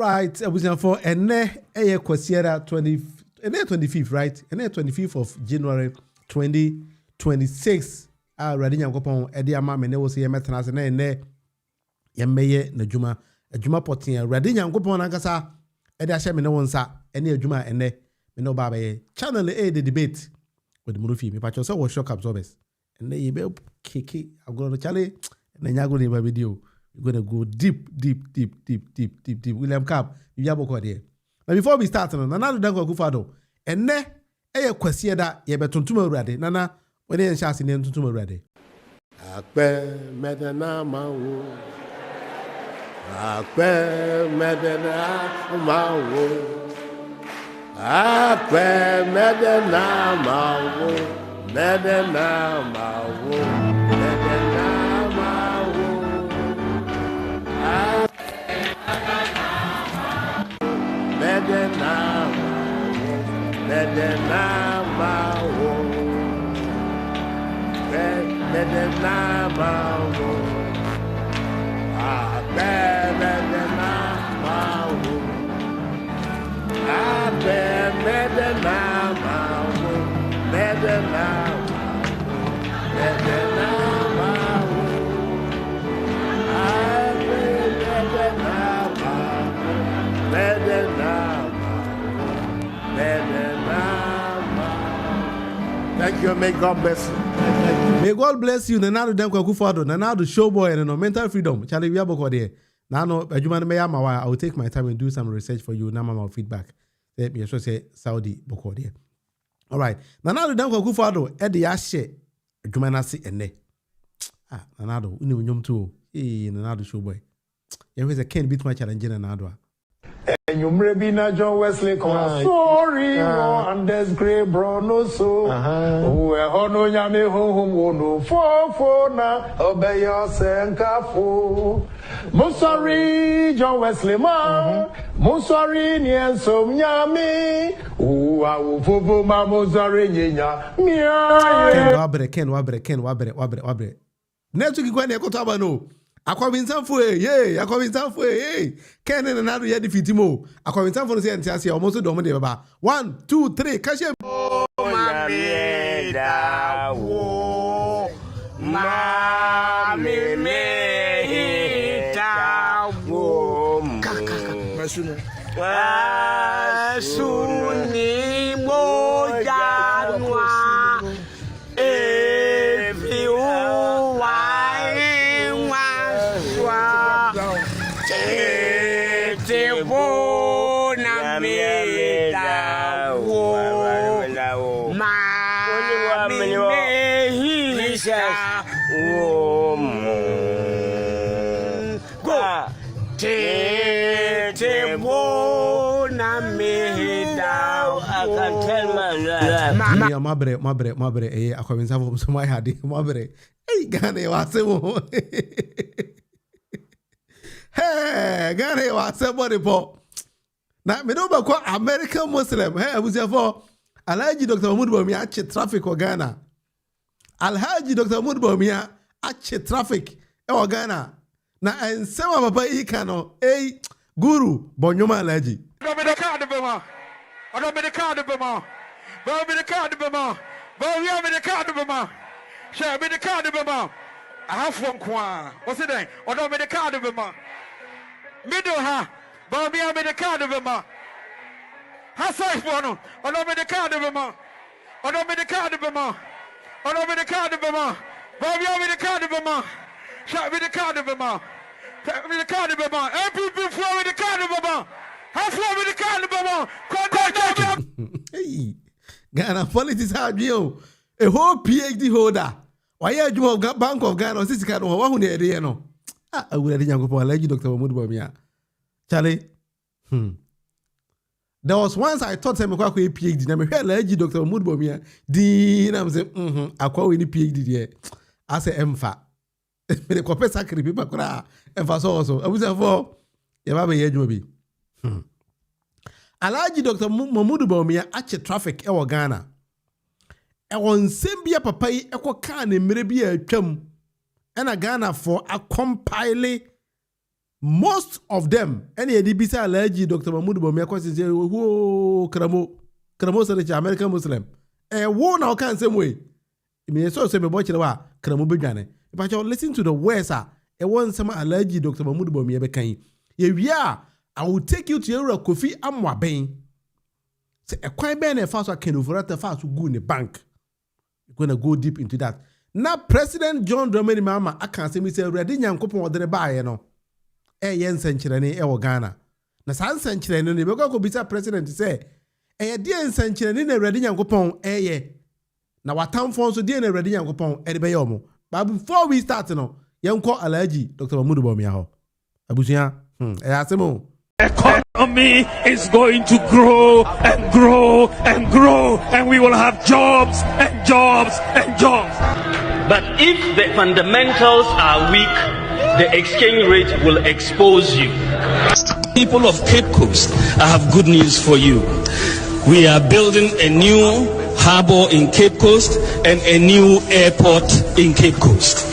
right, for a Quasiera 25th, right? And 25th of January 2026. Radin Yankopon, Eddie Amam, and there was a Methanas and ne Yameye Najuma, a Juma Potin, Radin Yankopon Agasa, Eddie Hashem, no one sa, any Juma and ne, no Baba, Channel A, the debate with the Murufi, but you saw shock absorbers. And they be kiki, I'm going to Charlie, and then you're going to video. You're going to go deep. William Cap, you have a here. Now, before we start, another Danko Kufado, and ne a Quasieda, Yabetuntuma ready, Nana, when they shall in Tuntuma ready. Akpe medena mawo. Akpe medena mawo. Akpe medena mawo. Medena mawo. Medena mawo. Medena mawo. Medena mawo. Medena mawo. Medena mawo. Medena mawo. Medena mawo. Thank you. May God bless you. May God bless you. Nanado Danko Kufado. Nanado showboy and no mental freedom. Charlie, we have a there. Now, no, I will take my time and do some research for you. Now, my feedback. Let me just say Saudi Bokode. All right. Nanado Danko Kufado. Eddie Ashe. Jumanasi ene. Nanado. Uni nyom tu. Nanado showboy. You a Ken beat my challenge in Nanado. And you may be na John Wesley sorry, and there's grey brown no so. Oh, no yame home no for na obey your senkafo. Sorry, John Wesley ma. Sorry, nien so yame. Oh, I will fobo ma sorry nya. Ken wabre. Next week when you go to no. Akwabinsanfo Ken and another year defeatimo. Akwabinsanfo say antiasia almost do mo de baba. 1 2 3 kashe mami da wo mami me da wo masunu asuni mojanwa Mabre, akwabinsanfo so my hadi, mabre. Hey, Ghana wasemo. Hey, Ghana wasemo de po. Na me no ba kwa American Muslim. Hey, abusefo. Alhaji Dr. Mahmoud Bawumia ache traffic o Ghana. Alhaji Dr. Mahmoud Bawumia ache traffic e Ghana. Na ensema papa ika no, guru bonyoma Alhaji. Odo me the card bema. Bawumia me the card bema. Share me the card bema. I have one kwa. What's it then? Odo me the card bema. Middle ha. Bawumia me the card bema. Ha sai bono. Odo me the card bema. Odo me the card bema. Bawumia me the card bema. Share me the card bema. Me the card bema. NPP flow with the card bema. Ha flow with the card bema. Hey, Ghana politics hard you. A whole PhD holder. Why are you Bank of Ghana or Sisi Kano? Who near the no? I would have young for Alhaji Dr. Mahmoud Bawumia. Charlie. There was once I thought I'm a PhD. I'm a Alhaji Dr. Mahmoud Bawumia. Dean, I'm saying, I call any PhD here. I say MFA. Me ko pesa kiri people kura. MFA so. I was for. You have a year jobi. Alhaji Dr. Mahmoud Bawumia ache traffic e Ghana. E won sembia papa yi ekọ ka na mere bi atwam. E na Ghana for a compile most of them any edibisa allergy Dr. Mahmoud Bawumia kwesi say wo kramo say American Muslim wo na kan same way me so say me bo kire wa kramo bedwane if I listen to the words won some allergy Dr. Mahmoud Bawumia be kan ye wia I will take you to your Kofi Amwaben say e kwan be na fa so kan overata fa so go in the bank. We're going to go deep into that. Now, President John Dramani Mahama, I can't say, Mr. Ready Yankopon or the buyer, no. Yen century, Ghana. Na san century, no, we go be president to say, dear century, in a Ready Yankopon, ye. Now, what town phones so dear Ready Yankopon, Bayomo. But before we start, no, young call allergy, Dr. Mahmoud Bawumia. Abusia, Asemo. Economy is going to grow and grow and grow, and we will have jobs and jobs and jobs. But if the fundamentals are weak, the exchange rate will expose you. People of Cape Coast, I have good news for you. We are building a new harbor in Cape Coast and a new airport in Cape Coast.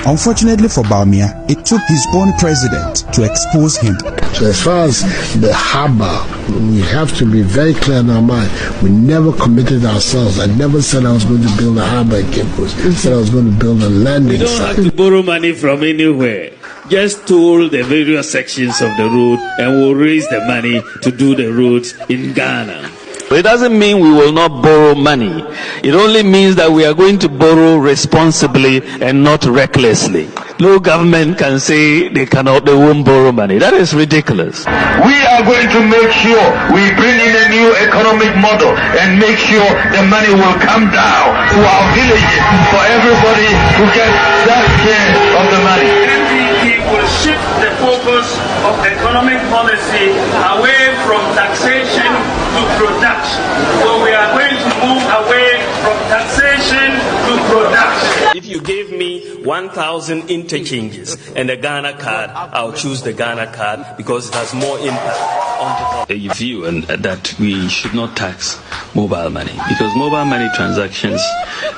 Unfortunately for Bawumia, it took his own president to expose him. So as far as the harbor, we have to be very clear in our mind. We never committed ourselves. I never said I was going to build a harbor in Cape Coast. I said I was going to build a landing site. We don't have to borrow money from anywhere. Just toll the various sections of the road and we'll raise the money to do the roads in Ghana. It doesn't mean we will not borrow money. It only means that we are going to borrow responsibly and not recklessly. No government can say they won't borrow money. That is ridiculous. We are going to make sure we bring in a new economic model and make sure the money will come down to our villages for everybody to get that share of the money. NPP will shift the focus of economic policy away from taxation to production. So we are going to move away from taxation to production. If you gave me 1,000 interchanges and a Ghana card, I'll choose the Ghana card because it has more impact on the view and that we should not tax mobile money because mobile money transactions,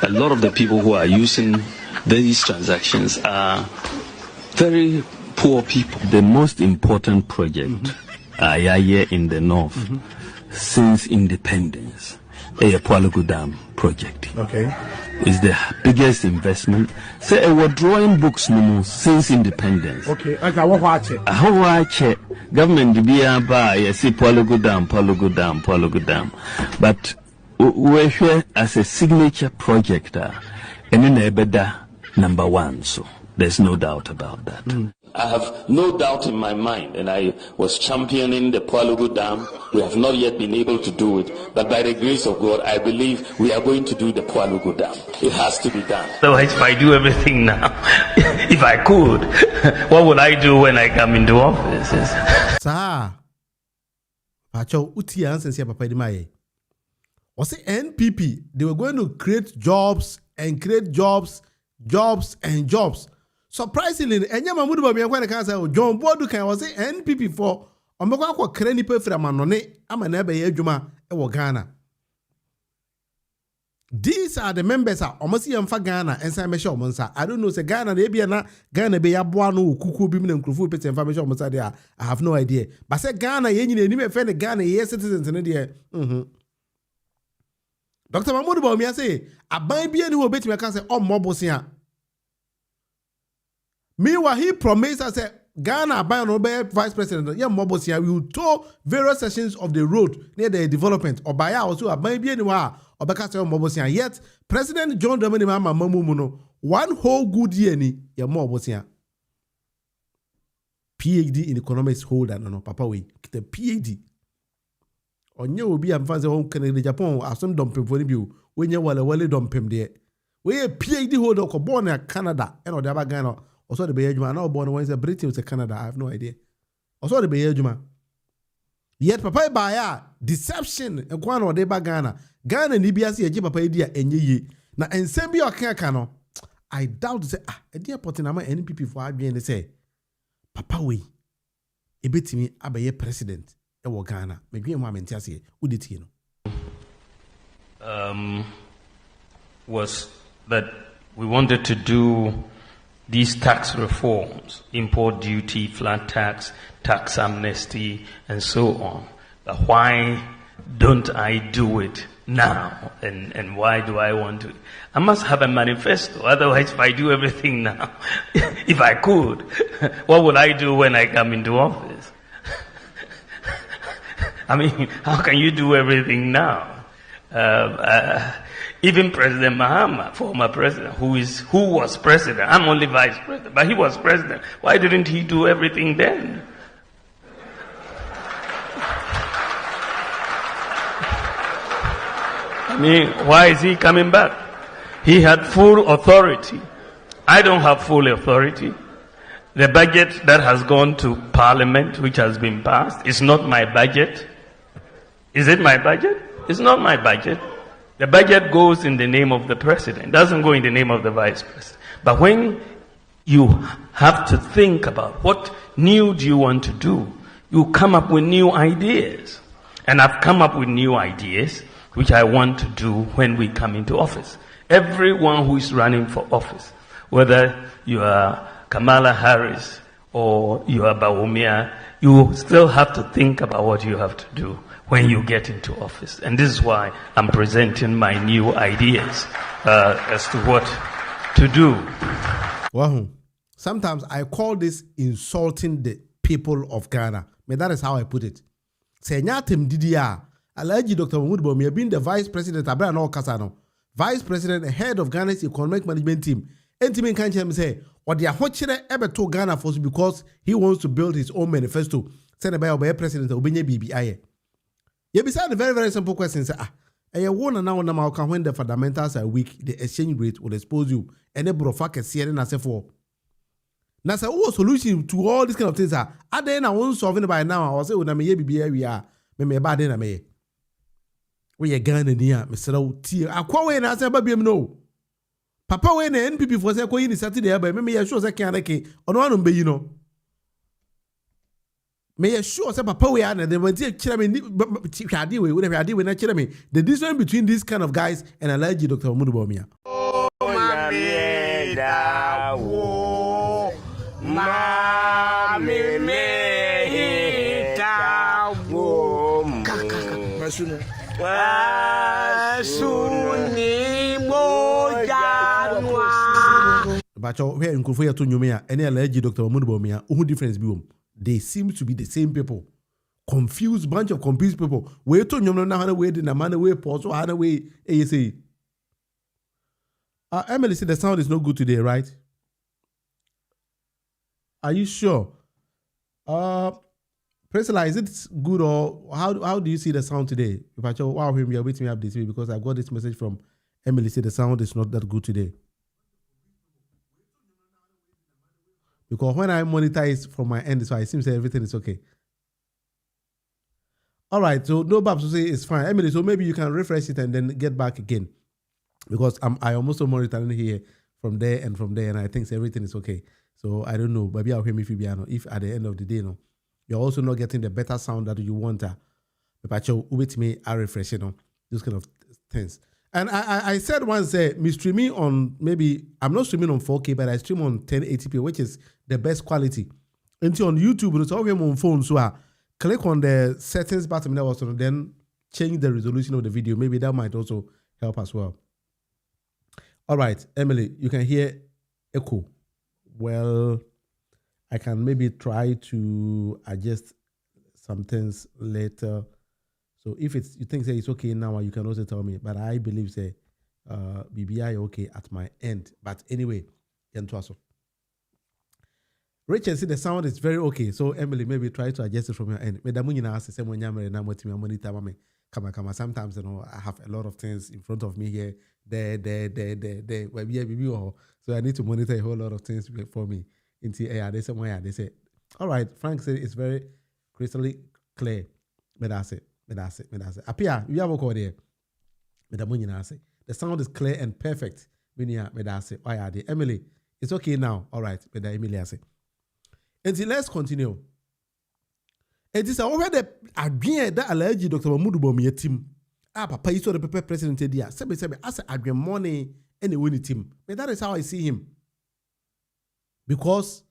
a lot of the people who are using these transactions are very poor people. The most important project here in the north since independence, a Pualugu Dam project. Okay. Is the biggest investment. Say we're drawing books no since independence. Okay. Okay. What watch it? How watch it? Government be by you see Pualugu Dam. But we're here as a signature project, and in Ebeda #1. So there's no doubt about that. I have no doubt in my mind, and I was championing the Pualugu Dam. We have not yet been able to do it, but by the grace of God, I believe we are going to do the Pualugu Dam. It has to be done. So if I do everything now, if I could, what would I do when I come into office? Sir, Pacho, uti answer siya papa di maye. Was it NPP? They were going to create jobs and create jobs and jobs. Surprisingly, Enya Mahmoud Bawumia kwa kan say John Bodu kan was NPP for omekwa kwa kra nipa fra manone ama na be adwuma e wo Ghana. These are the members are omosi yamfa Ghana ensa me show monsa. I don't know say Ghana na bia na Ghana be yaboa no kuku bi me nkrofo pete yamfa me show monsa there. I have no idea. But say Ghana ye nyina ni me fe ne Ghana ye citizens ne there. Dr. Mahmoud Bawumia say aban bia ni wo betimi kan say ommobosia. Meanwhile, he promised us Ghana by an vice president. Yeah, Mobosia will tow various sections of the road near the development. Or by also a maybe anywhere or because of Mobosia. Yet, President John Dramani Mahama Mamumuno, one whole good year ni ya Mobosia. PhD in economics holder no papa we the PhD. Onye obi amfanse hon Canada Japan asom dompem for ni we nye wale dompem de. We a PhD holder ko born in Canada and or the other Ghana. Also the Bayajuma, now born when Britain was Canada. I have no idea. Also the Bayajuma. Yet papa baya deception and one or deba Ghana. Ghana and DBS ye papa idea enye. Na ensembi okeka. I doubt to say a dear potinama NPP for IBN say papa we ebetimi abaye president e wo Ghana. Maybe a moment say uditi was that we wanted to do these tax reforms, import duty, flat tax, tax amnesty, and so on. But why don't I do it now? And why do I want to? I must have a manifesto. Otherwise, if I do everything now, if I could, what would I do when I come into office? I mean, how can you do everything now? Even President Mahama, former president, who was president, I'm only vice president, but he was president. Why didn't he do everything then? I mean, why is he coming back? He had full authority. I don't have full authority. The budget that has gone to Parliament, which has been passed, is not my budget. Is it my budget? It's not my budget. The budget goes in the name of the president. It doesn't go in the name of the vice president. But when you have to think about what new do you want to do, you come up with new ideas. And I've come up with new ideas which I want to do when we come into office. Everyone who is running for office, whether you are Kamala Harris or you are Bawumia, you still have to think about what you have to do when you get into office. And this is why I'm presenting my new ideas as to what to do. Wow. Sometimes I call this insulting the people of Ghana. That is how I put it. Senyatem Didia, Alhaji Dr. Mahmoud Bawumia being the vice president, Abraham Kasano, vice president, head of Ghana's economic management team. And Timin Kanchem say, or the Ahochire ever to Ghana first because he wants to build his own manifesto. Send by president Obinye BBI. You beside the very, very simple question, say, I want now when the fundamentals are weak, the exchange rate will expose you. And the brofa can see it and say for. Now, say, what solution to all these kind of things are? Are they now one solving by now? I was say, when I'm a BBI, we are. Me bad in a me. We are Ghana near Mr. O'Tear. I quite and I say, baby, no. Papa, when the NPP for say, Saturday, but maybe I sure I can't make on one be, you know. May I sure say Papa we are and they went to the difference between these kind of guys and Alhaji Dr. Mahmoud Bawumia. But where in Kufuya to Numia, any Alhaji Dr. Mahmoud Bawumia, who difference be they seem to be the same people. Confused bunch of confused people. Wait to you know way in a man way pause or other way ASA. Emily said the sound is not good today, right? Are you sure? Priscilla, is it good or how do you see the sound today? If I show wow him, you're waiting me up this way because I got this message from Emily said the sound is not that good today. Because when I monetize from my end, so it seems that everything is okay. All right, so no Babs to say it's fine. Emily, so maybe you can refresh it and then get back again. Because I almost monitoring here from there, and I think everything is okay. So I don't know. Maybe I'll hear me if at the end of the day, no, you're also not getting the better sound that you want. But with me, I refresh, those kind of things. And I said once, me streaming on, maybe, I'm not streaming on 4K, but I stream on 1080p, which is the best quality. Until on YouTube, it's all on phone, so click on the settings button, then change the resolution of the video. Maybe that might also help as well. All right, Emily, you can hear echo. Well, I can maybe try to adjust some things later. So if you think that it's okay now, you can also tell me. But I believe say BBI okay at my end. But anyway, Rachel said the sound is very okay. So Emily, maybe try to adjust it from your end. Sometimes I have a lot of things in front of me here, there. So I need to monitor a whole lot of things for me. They say, all right. Frank said it's very crystal clear. But that's it. Apia, you have a call there. The sound is clear and perfect. Emily, it's okay now. All right. Emily, I say. And let's continue. And this is already again that Alhaji Dr. Mahmoud Bawumia team. Papa, you saw the paper president there. Sebe, as a morning any winning team. But that is how I see him. because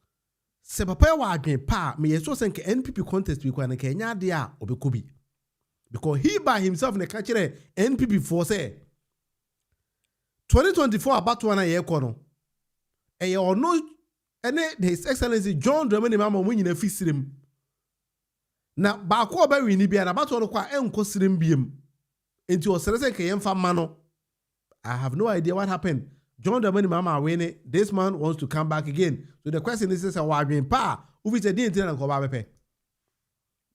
se papa wa adwen pa me yeso se nke NPP contest we kwa na Kenya de a obekobi because he by himself na ka kire NPP for say 2024 abato na ye ko no eye ono ene his excellency John Dramani Mahama mo nyina fisirem na ba ko ba wi ni bia na abato no kwa enko sirem biem enti o sere se ke yemfa ma no. I have no idea what happened. John Dramani Mahama win. This man wants to come back again. So the question is, pa uvi se di intina nko ba bepe.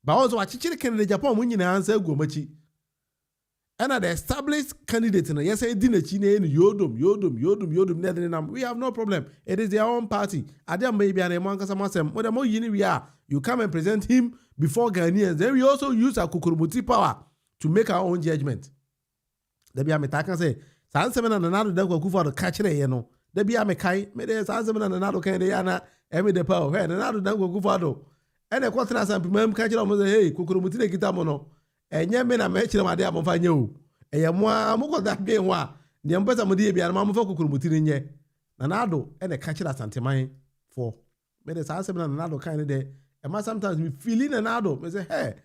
But also achichire Kennedy Japan mun nyina answer gomachi. And the established candidate na yes e di na chi na yodom we have no problem. It is their own party. Adam maybe an emanka samasem. What more yini we are. You come and present him before Ghanaians. Then we also use our kukurumuti power to make our own judgment. There be a metakan say Sansemen and another dog who for the catcher, you know. There be a mekai, made a Sansemen and another candiana, every the power, and another dog who for and a quarter and some catcher almost hey, Kukurumuti Kitamono, and young men are mentioned my dear Monfano. A yamoa, Moko that game wa, the ambassador Modi and Mamma for Kukurumuti in ye. Nanado and a catcher at Santemai for made a Sansemen and another candidate. And must sometimes be feeling another, we say, hey,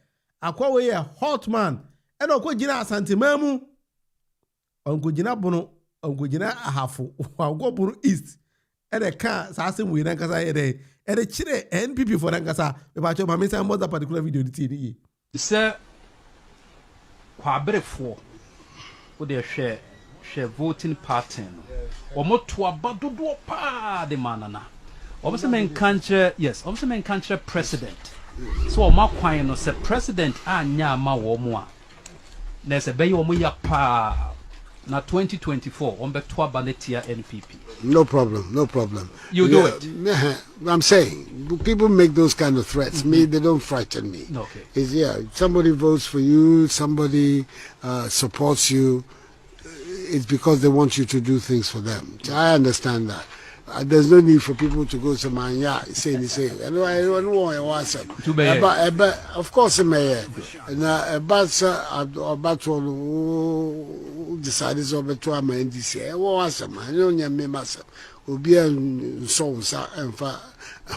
I call a hot man, and I'll call Gina Santemamu. Uncle Jina Bono, Uncle Jina Ahafu, go Bono East, and a car, Sassing with Nankasa, and a chile NPP for Nankasa, about your mamma and mother particular video. The sir, Quabre for would their share voting pattern or more to a badu pa de manana. Obviously, men country, yes, obviously, men country president. So, my quine was a president, and Yama Womwa. There's a bay omuya pa. Now 2024, on back to Baletia NPP. No problem. You do it. I'm saying people make those kind of threats. Me, they don't frighten me. Okay. It's somebody votes for you, somebody supports you. It's because they want you to do things for them. I understand that. There's no need for people to go to my say. I don't want to watch them. But of course, mayor. But decided over to a man this year. Was a man, you know, me myself. Will be a songs and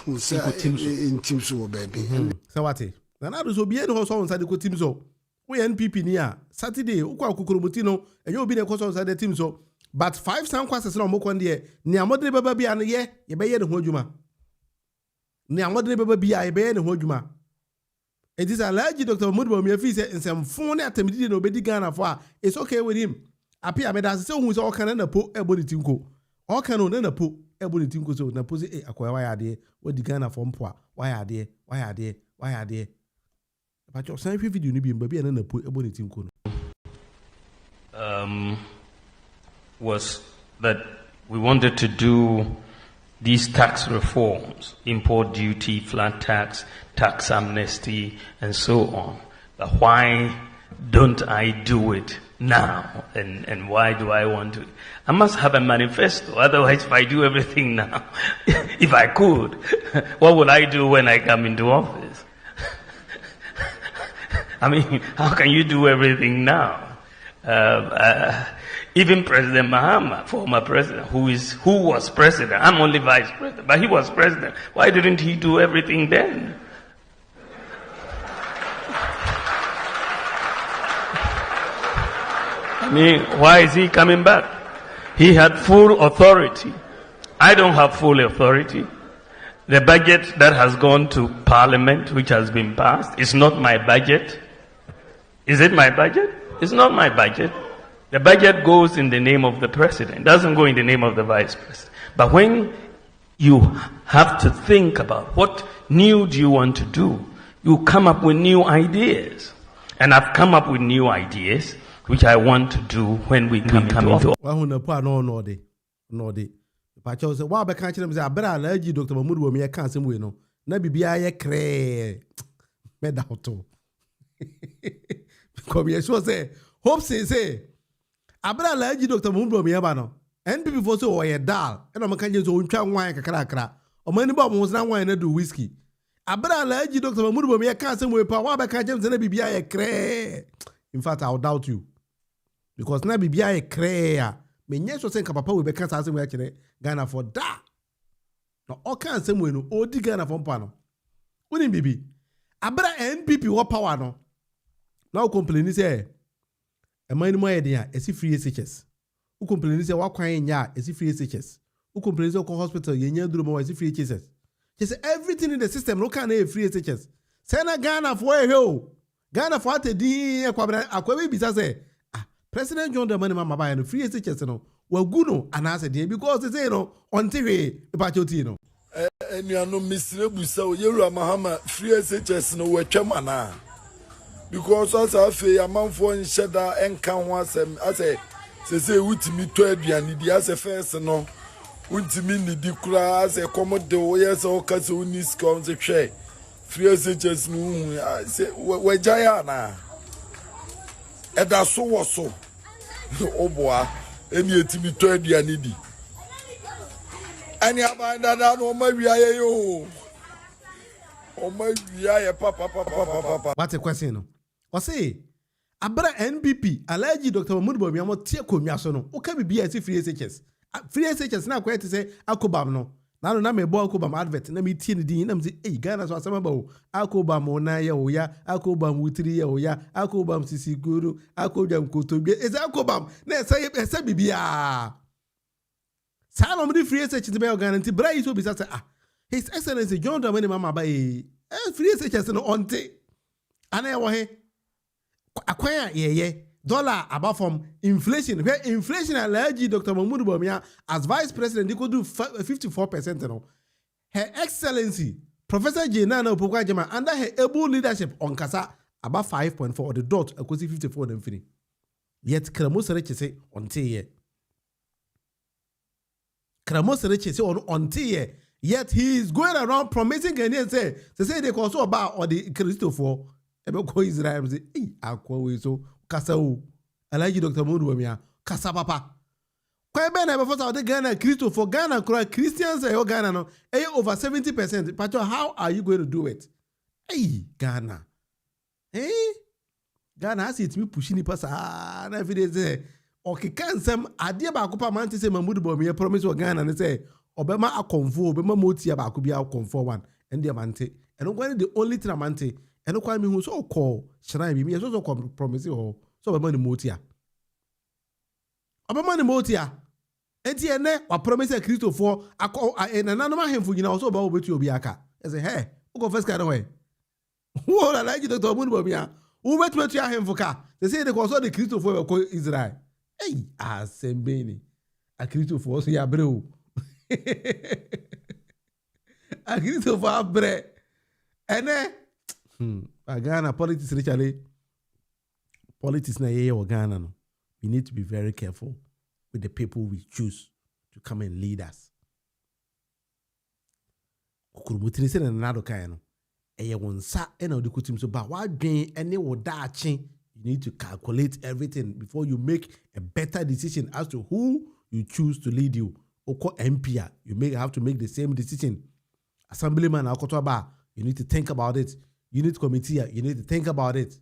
in teams, baby. So what? Then I was be a horse on side the team so. We NPP near Saturday, Uka Kukurumutino, and you'll be the course on side the team so. But 5 sound classes no more one day. Near Modern Baby and ye, ye bay and Hojuma. Near Modern Baby, I bay and Hojuma. It is a large Dr. Bawumia fees and some phone at the median obedi Ghana for. It's okay with him. Appear made us so who's all can and a po ebony tinko. All can on a po ebony tinko so na posi acquire why are they? What the Ghana from poor? Why are they? But your sign video ni baby and a po ebony tinko. Was that we wanted to do these tax reforms, import duty, flat tax, tax amnesty, and so on. But why don't I do it now? And why do I want to? I must have a manifesto. Otherwise, if I do everything now, if I could, what would I do when I come into office? I mean, how can you do everything now? Even President Mahama, former president, who was president, I'm only vice president, but he was president. Why didn't he do everything then? I mean, why is he coming back? He had full authority. I don't have full authority. The budget that has gone to Parliament, which has been passed, is not my budget. Is it my budget? It's not my budget. The budget goes in the name of the president. It doesn't go in the name of the vice president. But when you have to think about what new do you want to do, you come up with new ideas. And I've come up with new ideas, which I want to do when we come into office. Pacho say, "Wa be kan kire me say abera alaji Dr. Mahmoud Bawumia kan sem we no. Na bibia ye kre. Me da to." Come here, so say, hope say abra alaji Dr. Mahmoud Bawumia ba no. NPP for so oye dal. E no man kan je so ntwa nwan kakra. O man ni ba mo na nwan na do whiskey. Abra alaji Dr. Mahmoud Bawumia kan sem we pa wa be kan kire me say na bibia ye kre. In fact, I'll doubt you. Because na bibia ye kre ya. Me nye so say papa we be kan say we akire Ghana for that. No, all can same way no. Odi Ghana from pano. Uni bibi. Abra NPP wa power no. Now complain say. A man mo idea. Esi free SHS. U complain say wa kwan nya. Esi free SHS. U complain say ko hospital yenya duro mo esi free SHS. Just everything in the system no can free SHS. Sena Ghana for a Ghana for a di akwabe bisa say President John Dramani Mahama no free SHS no we good no and answer dey because they say no until we pachoti no enuano misre busa o yeru Mahama free SHS no we twema na because as afi amanfo nhyeda enka ho asem ase say wutimi to aduane di ase first no wutimi ni di kura ase komode o yes o kase uni scom se hwe free SHS no say we jaya na eda so wo so oboa eni etimi to aduane di ani abanda na no mawia ye yo o mawia ye papa what a question no o say abra NPP alaji Dr. Mahmoud Bawumia mo tie komia so no o ka bibia si free SHS na kwete say akobam no na no na me bo akobam advert na me tie ne din na me say Ghana so asema ba o akobam na ye o ya akobam wutiri ye o ya akobam sisi guru akobam kotobie is akobam na esa bibia Salom the free SHS be guarantee bra yi so be say His Excellency John Dramani Mahama ba free SHS no onte ana wo he akwan ye dollar above from inflation where inflation allergy Dr. Mahmoud Bawumia as vice president they could do 54% no Her Excellency Professor Jenana Opokwa Jama under her able leadership on kasa about 5.4 or the dot akosi 54 dem fini yet kramos reche say onte ye kramos reche say onte ye yet he is going around promising Ghanaians say they also about or the Christopher ebe ko Israel say akwa we so kasa o alaji Dr. Mahmoud Bawumia kasa papa kwa be na be for the Ghana Christopher Ghana Christians e Ghana no over 70%. But how are you going to do it? Ghana Ghana has it me pushing pass na every day say okay can some ade ba ko pa man say Mahmoud Bawumia promise o Ghana and say obema akonfo obema moti ba ko bia akonfo one and the mante and when the only thing amante and kwa me hu so call shrine bi me so promise ho so obema ni moti obema ni moti enti ene wa promise Christopher akọ enananoma hemfu nyina so ba obetu obi aka say hey who go first kind way wo la like Dr. Mahmoud Bawumia who betu ya hemfu ka they say they cause the Christopher ko Israel asembeni a Christopher so ya breu a Christopher bre ene Ghana politics richly politics na ye Ghana no we need to be very careful with the people we choose to come and lead us. Kukurumutini se na nado kan no. Eye wonsa e na odi kutim so ba wadwen ene wo daachi. You need to calculate everything before you make a better decision as to who you choose to lead you. Oko MP, you have to make the same decision. Assemblyman akoto ba, you need to think about it. Unit committee, you need to think about it.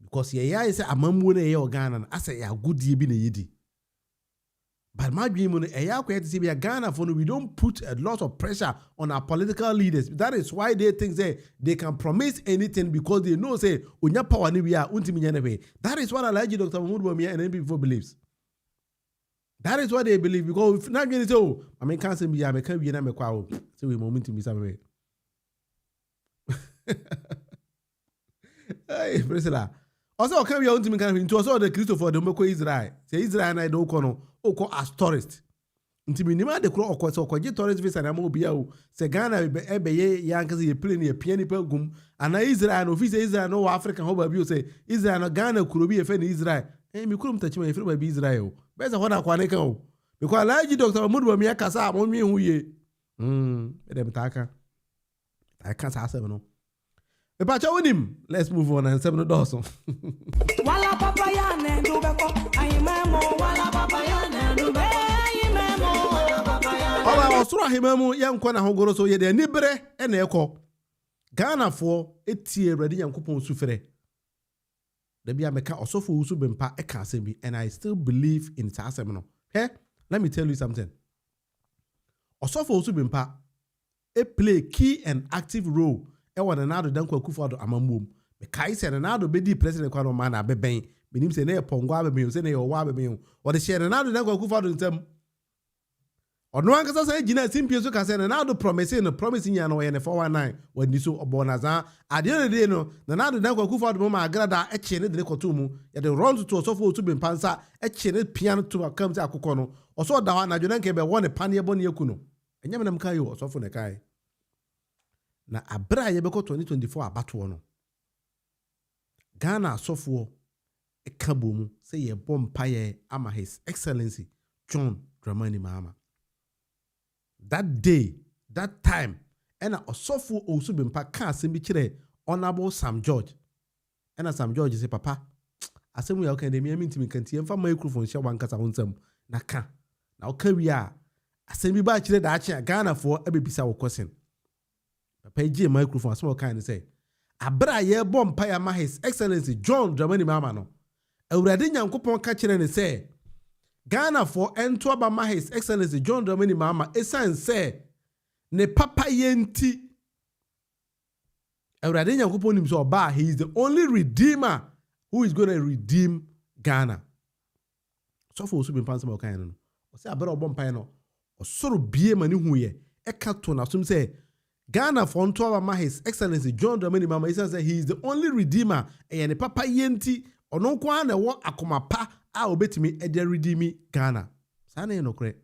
Because yeah is a mamu na ye Ghana asa ya good ye bi na yedi. But my dream on ya kwete say be Ghana for no we don't put a lot of pressure on our political leaders. That is why they think say they can promise anything because they know say onya power ni we are untimi nya na. That is what Alhaji Dr. Mahmoud Bawumia and NPP believes. That is what they believe because if not going to say I mean can't say me I can be na me kwa o. Say we moment to me sabe. Hey, Priscilla. Also, can we want to make into also the Christopher the Moko Israel. Say Israel na do kono oko as tourist. Nti minima de kro okwa so kwaje tourist visa na mo bia o. Se Ghana ebe ye yankase ye plane ye piani pagum ana Israel no visa Israel no Africa ho ba bi o say Israel no Ghana kuro bi ye fe ni Israel. Mi kurum tachima ye fe ba bi Israel. Beza hona kwa ne kan o. Because Alhaji Dr. Mahmoud Bawumia kasa mo nwi hu ye. Edem taka. I can't say no. Let's move on and seven dozen. Wala papa ya ne do beko ayimemo wala papa ya ne do be ayimemo wala papa ya. Ola osoro ahimemo ya nkwa na hogoro so ye de nibere e na ekọ. Ghana fo etie Awurade Nyankopon sufere. Da bia meka osofo usu bempa e ka asem bi and I still believe in asem no. Hey, let me tell you something. Osofo Osubimpa e play key and active role e wa Nana Addo Dankwa Akufo-Addo amamom. Me kai se Nana Addo bedi president kwa no man abeben. Menim se na e pongo abeben se na e owa abeben. O de share Nana Addo Dankwa Akufo-Addo ntem. Ono ankasa say gina simpie so ka say Nana Addo promise nya no ye ne 419 wani so obonaza ade no de no Nana Addo Dankwa Akufo-Addo ma agrada e che ne de koto mu ye de run to Osofo Osubimpa nsa e che ne piano to akam se akokɔ no oso da ho na dwena nke be won pane bɔ ne yaku no enyam nam kai o Osofo ne kai na abra ye be ko 2024 abato no Ghana Asofo e ka bomu say ye bompa ye ama His Excellency John Dramani Mahama. That day, that time, and Osofo Osubimpa ka asem bi kire Honorable Sam George. And Sam George say papa, asem we okay dem yemi ntimi kanti emfa microphone hye wankasa wonsam na ka. Na o ka wi a asem bi ba kire da ache Ghana for ebebisa wo question. Papa ji microphone asem o kan say abra ye bompa ya ma His Excellency John Dramani Mahama no. Awurade Nyankopɔn ka kire ne say Ghana for ento aba ma His Excellency John Dramani Mahama esan say ne papa yenti Awurade Nyankopɔn nim so ba he is the only redeemer who is going to redeem Ghana. So for Osubimpa nsema okan no o say abra obompa no osoro bie mani hu ye e ka to na sum say Ghana for ento aba ma His Excellency John Dramani Mahama esan say he is the only redeemer e ne papa yenti ono kwa na wo akoma pa a obetimi e de redeem Ghana. Sana e no kre.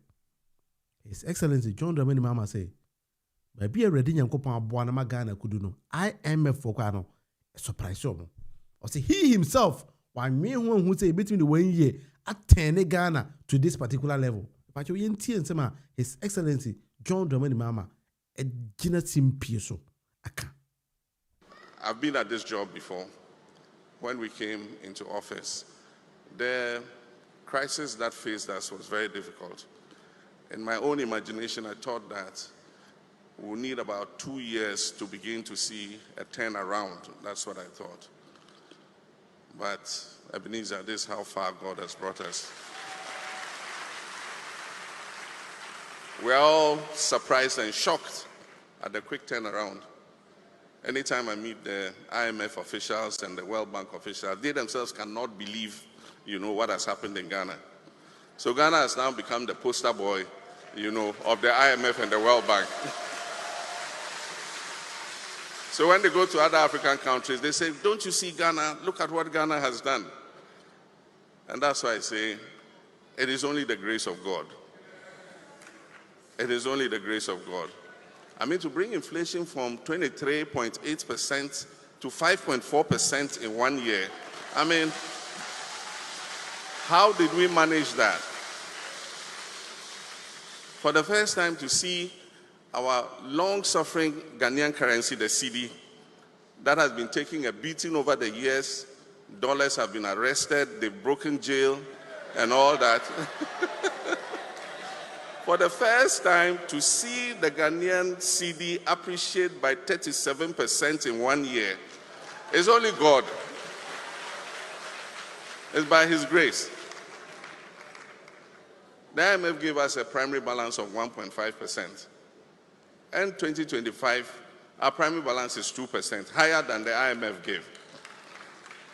His Excellency John Dramani Mahama say, "Ba bia ready Nyankopon aboa na ma Ghana kudu no. IMF for kwa no. E surprise yo. O say he himself wan me who say between the 1 year attend Ghana to this particular level. But you yenti nsema His Excellency John Dramani Mahama e gina simpie so aka. I've been at this job before. When we came into office, the crisis that faced us was very difficult. In my own imagination, I thought that we'll need about 2 years to begin to see a turnaround. That's what I thought. But Ebenezer, this is how far God has brought us. We're all surprised and shocked at the quick turnaround. Anytime I meet the IMF officials and the World Bank officials, they themselves cannot believe, what has happened in Ghana. So Ghana has now become the poster boy, of the IMF and the World Bank. So when they go to other African countries, they say, don't you see Ghana? Look at what Ghana has done. And that's why I say, it is only the grace of God. It is only the grace of God. I mean, to bring inflation from 23.8% to 5.4% in 1 year. I mean, how did we manage that? For the first time to see our long-suffering Ghanaian currency, the cedi, that has been taking a beating over the years. Dollars have been arrested, they've broken jail and all that. For the first time, to see the Ghanaian cedi appreciate by 37% in 1 year, it's only God. It's by His grace. The IMF gave us a primary balance of 1.5%. And 2025, our primary balance is 2%, higher than the IMF gave.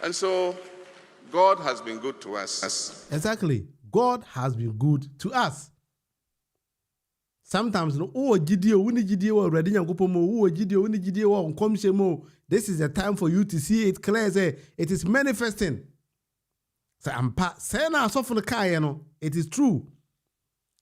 And so, God has been good to us. Exactly. God has been good to us. Sometimes, this is the time for you to see it clear. It is manifesting. So it is true.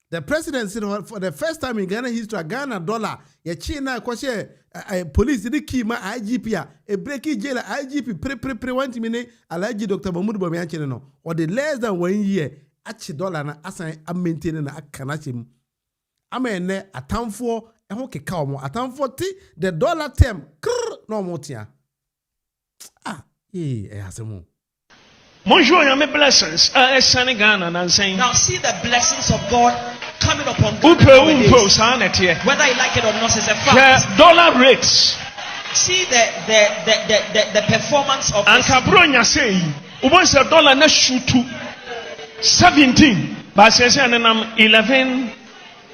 The president said for the first time in Ghana history, Ghana dollar, China police the key ma IGP a breaking jail IGP pre 1 minute alaji Dr. Bawumia channel or the less than 1 year achi dollar na asan am maintaining na akanachim. Amen a time for a hockey cow a time for the dollar term no more tia. Asemo. Bonjour, your blessings. Ghana and saying now see the blessings of God coming upon Ghana. Whether you like it or not is a fact. The dollar rates. See the performance of and Cabronia saying once a dollar na shoot to 17 but says 11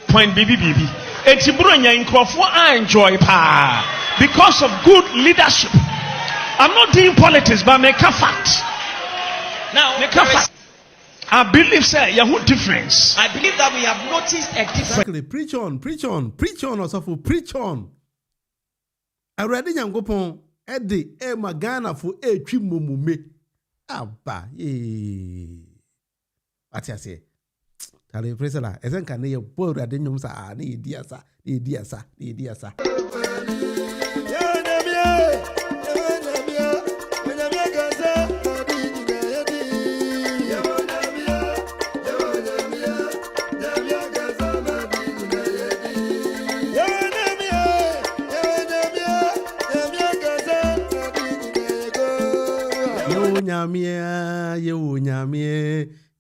point BBB. Etiburonya inkrofo enjoy pa because of good leadership. I'm not doing politics, but make a fact. Now, Make a fact. I believe, sir, you have difference. I believe that we have noticed a difference. Exactly. Preach on, also preach on. Already, Yankopon, Eddie, Magana for a chimumume. Abba, what I say? Tell Priscilla, as I can hear, poor Radinum, sir, need dear, sir.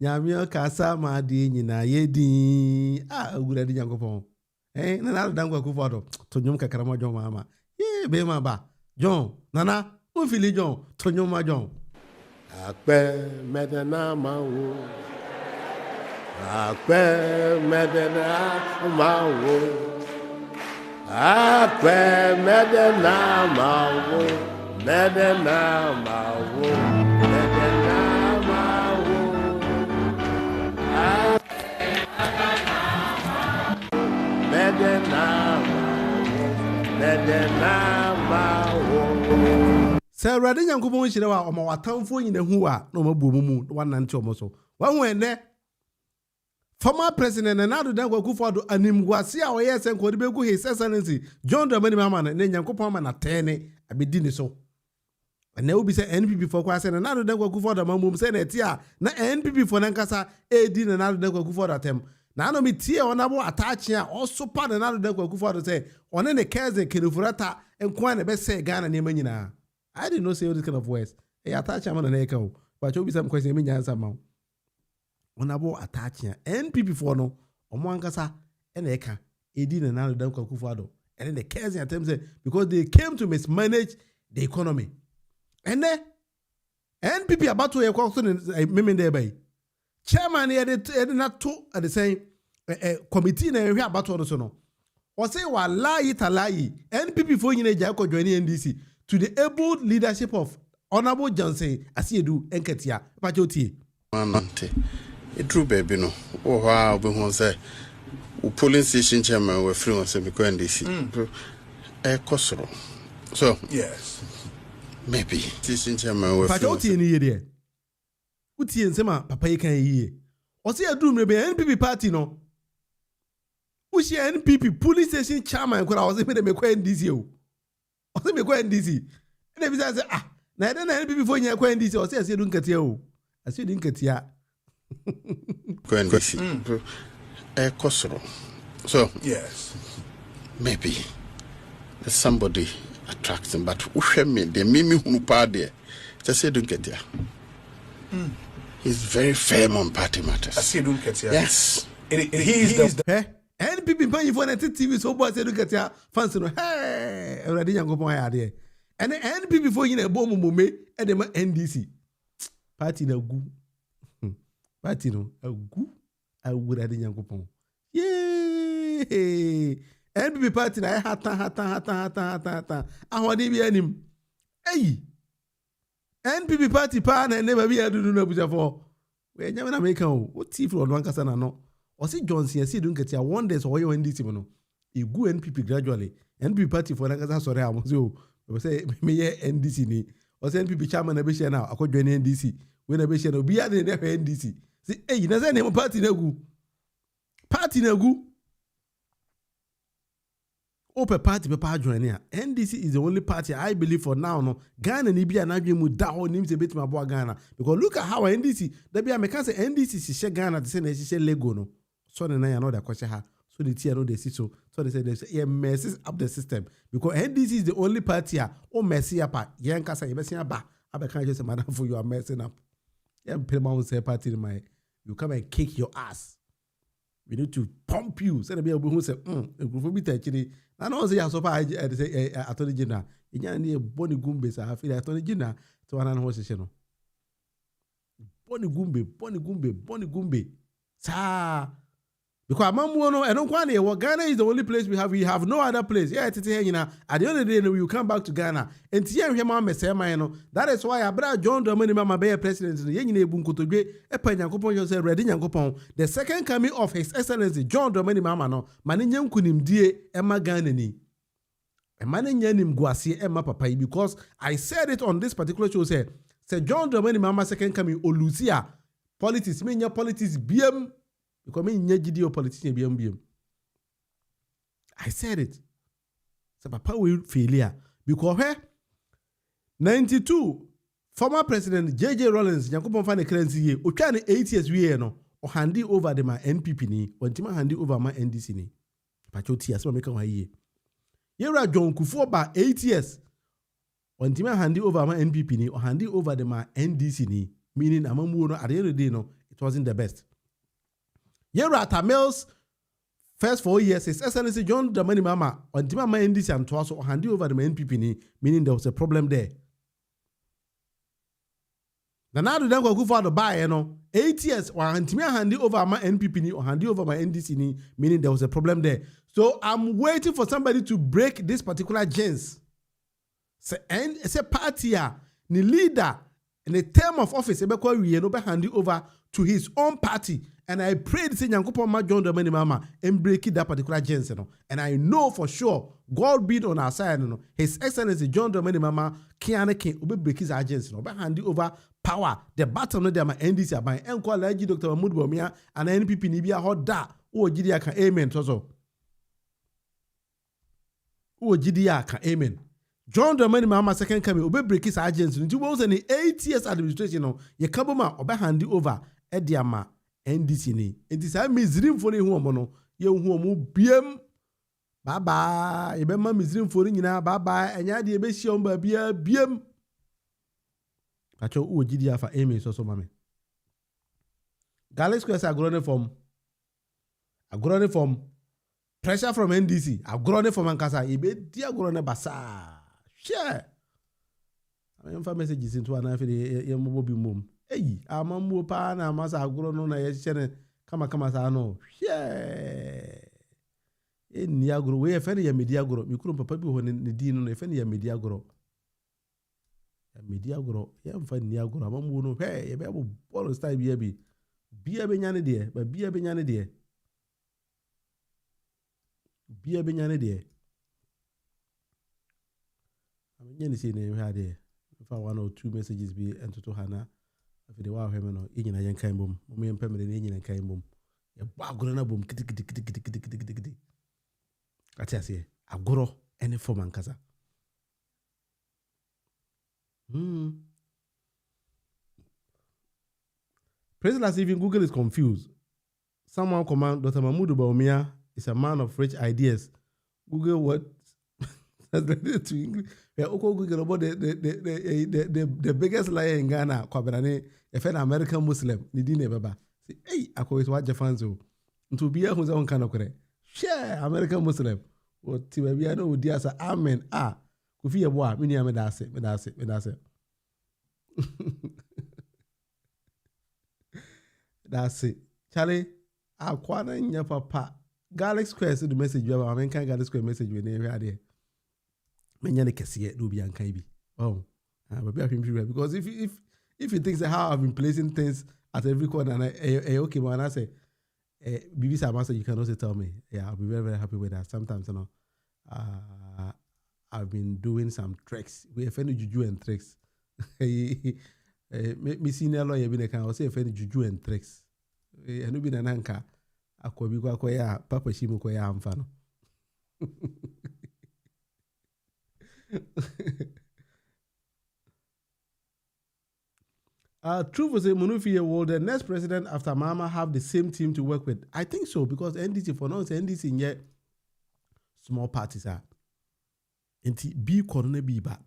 Nyamia kasa madi nyina yedi uguradi Yankopon nana dangwa kufodo to nyum kakarama John Mahama be ma ba John nana o fili John to nyum ma John akpe medena mawo akpe medena mawo akpe medena mawo medena mawo Sir Radin Yankopon Shirewa or Mawatamfo in the Hua, no more boom, one and two so. One when there former president and now the Dango for Animguasia or yes and Kodibeku, his excellency, John Dramani Mama, and then Yankopon and Atene, I be dinner so. And there will be say NPP for Quas and another Dango for the Mamum Senatia, na NPP for Nankasa, a dinner and another Dango for that time. Now no me tia on abo attach here also part another Dango for to say, on any case in Kinufurata and Kwan best say Ghana Nemana. I didn't know say all this kind of words. Hey, attach him on an echo, but you'll be some question me answer mount. On abo attach here, NPP for no, on one casa, and eka, a dinner and another Dango Kufado. And then the case in terms because they came to mismanage the economy. And then NPP about to a question in Mimin Debay. Chairman had not two at the same committee and we about to no. Or say while lie it a lie, NPP for you Jaco joining NDC to the able leadership of Honorable Johnson as you do Enketia, Pachoti. It true baby no. Oh wow, we won't say polling station chairman were free on semi NDC. Kosoro. So yes. Maybe station chairman were free. Pachoti in here. Uti and Sema, Papa can hear. Or say a doom maybe NPP party no. Ushi NPP police station chairman when I was able to make NDC. Or say make NDC. And every time I say, now then NPP for you NDC or say I don't get you. I say didn't get ya. NDC. Kosoro. So yes. Maybe there's somebody attracting, but me the mimi who party. Just say don't get ya. He's very firm on party matters. I see, don't get here. Yes. He's the NPP paying for the TV so boy say look at ya fancy no hey already young go there. And the NPP for you a bomb mume and the NDC. Party na gu. Party no a gu I would have young go. Yay! NPP party na hata. I want to be him. Hey! NPP party pan and never be able to do no before. We never make what tea for one casana no. Or see Johnson and see don't get your 1 day or you NDC mono. You go NPP gradually. NPP party for Nagasa sorry I was you. We say me NDC ni. Or say NPP chairman a be now. I could join NDC. When a be no be at the NDC. See hey you say name party na go. Party na go. Open party be join here. NDC is the only party I believe for now. No Ghana ni be an mu da ho nim se beti mabo Ghana because look at how NDC there be American say NDC si she Ghana the say na she Lego no so na ya no da kwese ha so the tier no dey see so they say they messes up the system because NDC is the only party o messy up yen kasa ye be say ba abeka just madam for you are messing up yen pema say party my you come and kick your ass. We need to pump you. Say be able who say group bi actually na no say ya so far say attorney general inya na boni gumbe sa afi attorney general to wana no hosese no boni gumbe sa Because Mamuono, I don't want it. Ghana is the only place we have. We have no other place. Yeah, at the end of the day, we will come back to Ghana. And that is why I John Dramani Mama Bay president. The second coming of His Excellency John Dramani Mama no Maninyam kunim die Emma Ghana ni. Maninyam guasi Emma Papa because I said it on this particular show. Say John Dramani Mama second coming Olusia politics. Menya politics BM. Because me politician BM. I said it. So Papa will failure because 92 former president JJ Rawlings Nyankopon fa ne currency ye o twa ne 8 years we no o handi over the ma NPP ni wantima handi over ma NDC ni Pacho ti asema meka wa ye Yera John Kufuor ba 8 years wantima handi over ma NPP ni o handi over the ma NDC ni meaning amamuo no at the end of the day no it wasn't the best. Yera Tamils first 4 years, His Excellency John Dramani Mama on Timama NDC and Twaso hand over the NPP, meaning there was a problem there. The now the go for the buy, 8 years, or Antimia handy over my NPP or handy over my NDC, meaning there was a problem there. So I'm waiting for somebody to break this particular gens. Say party, the leader in the term of office, we handy over to his own party. And I prayed say Nyankopon ma John Dramani Mama and break that particular gens. And I know for sure God be on our side. His Excellency John Dramani Mama can break his agents. Hand over power. The battle no dem NDC by enko Alhaji Dr. Mahmoud Bawumia and NPP ni bia hot da. O gidia ka amen so. O gidia ka amen. John Dramani Mama second coming obe break his agents. Nti wo say 8 years administration no ye kaboma obe hand over ediama NDC ni. It is a Mizrim for the woman, you who BM. Bye bye. You be my Mizrim for you bye bye. And ya de be shown by BM. Pacho Ujidia for Amy so mammy. Galaxy Quest are grown from. A grown from pressure from NDC. A grown from Ankasa. You be dear grown basa. Share. I am for messages into an affair. You mobile mum. Hey, amamu pa na masa aguro no na yechene kama sa no. Yeah. Ni aguro we efe ya media aguro. Mikuru papa bi ho ne di no efe ya media aguro. Ya media aguro, ya mfa ni aguro amamu no he ye be abo ball style bia bi. Bia be nyane de, ba bia be nyane de. Bia be nyane de. Amenye ni say na we ade. If 1 or 2 messages be entoto hana. If the wow him no yin na yen kan bom mo yen pemere na yin kan bom ye ba agoro na bom kiti ati ase agoro any form ankasa President even Google is confused. Someone command Dr. Mahmoud Bawumia is a man of rich ideas. Google what translated to English. Google about the biggest liar in Ghana, Kwaberane, a fan American Muslim, Nidine Baba. Say, hey, I call it what Jafanzo. To be a who's own kind of correct. Share American Muslim. What Tibabiano would dear say, amen. Kufi a boy, mini medase. That's it. Charlie, I quite in your papa. Galaxy Square the message you have. I mean, Galaxy Square message we never had here. Menyane kesiye do bi ankan bi. Oh. But because if you think how I've been placing things at every corner and okay man I say BBC Amasa you can also tell me. Yeah, I'll be very, very happy with that. Sometimes I've been doing some tricks. We have any juju and tricks. Me senior lawyer be can also have any juju and tricks. And be nananka akwabi kwa ya papa shimu kwa ya amfano. Truth was a Munufia will the next president after Mahama have the same team to work with. I think so because NDC for now NDC in yet small parties are. B corner biba.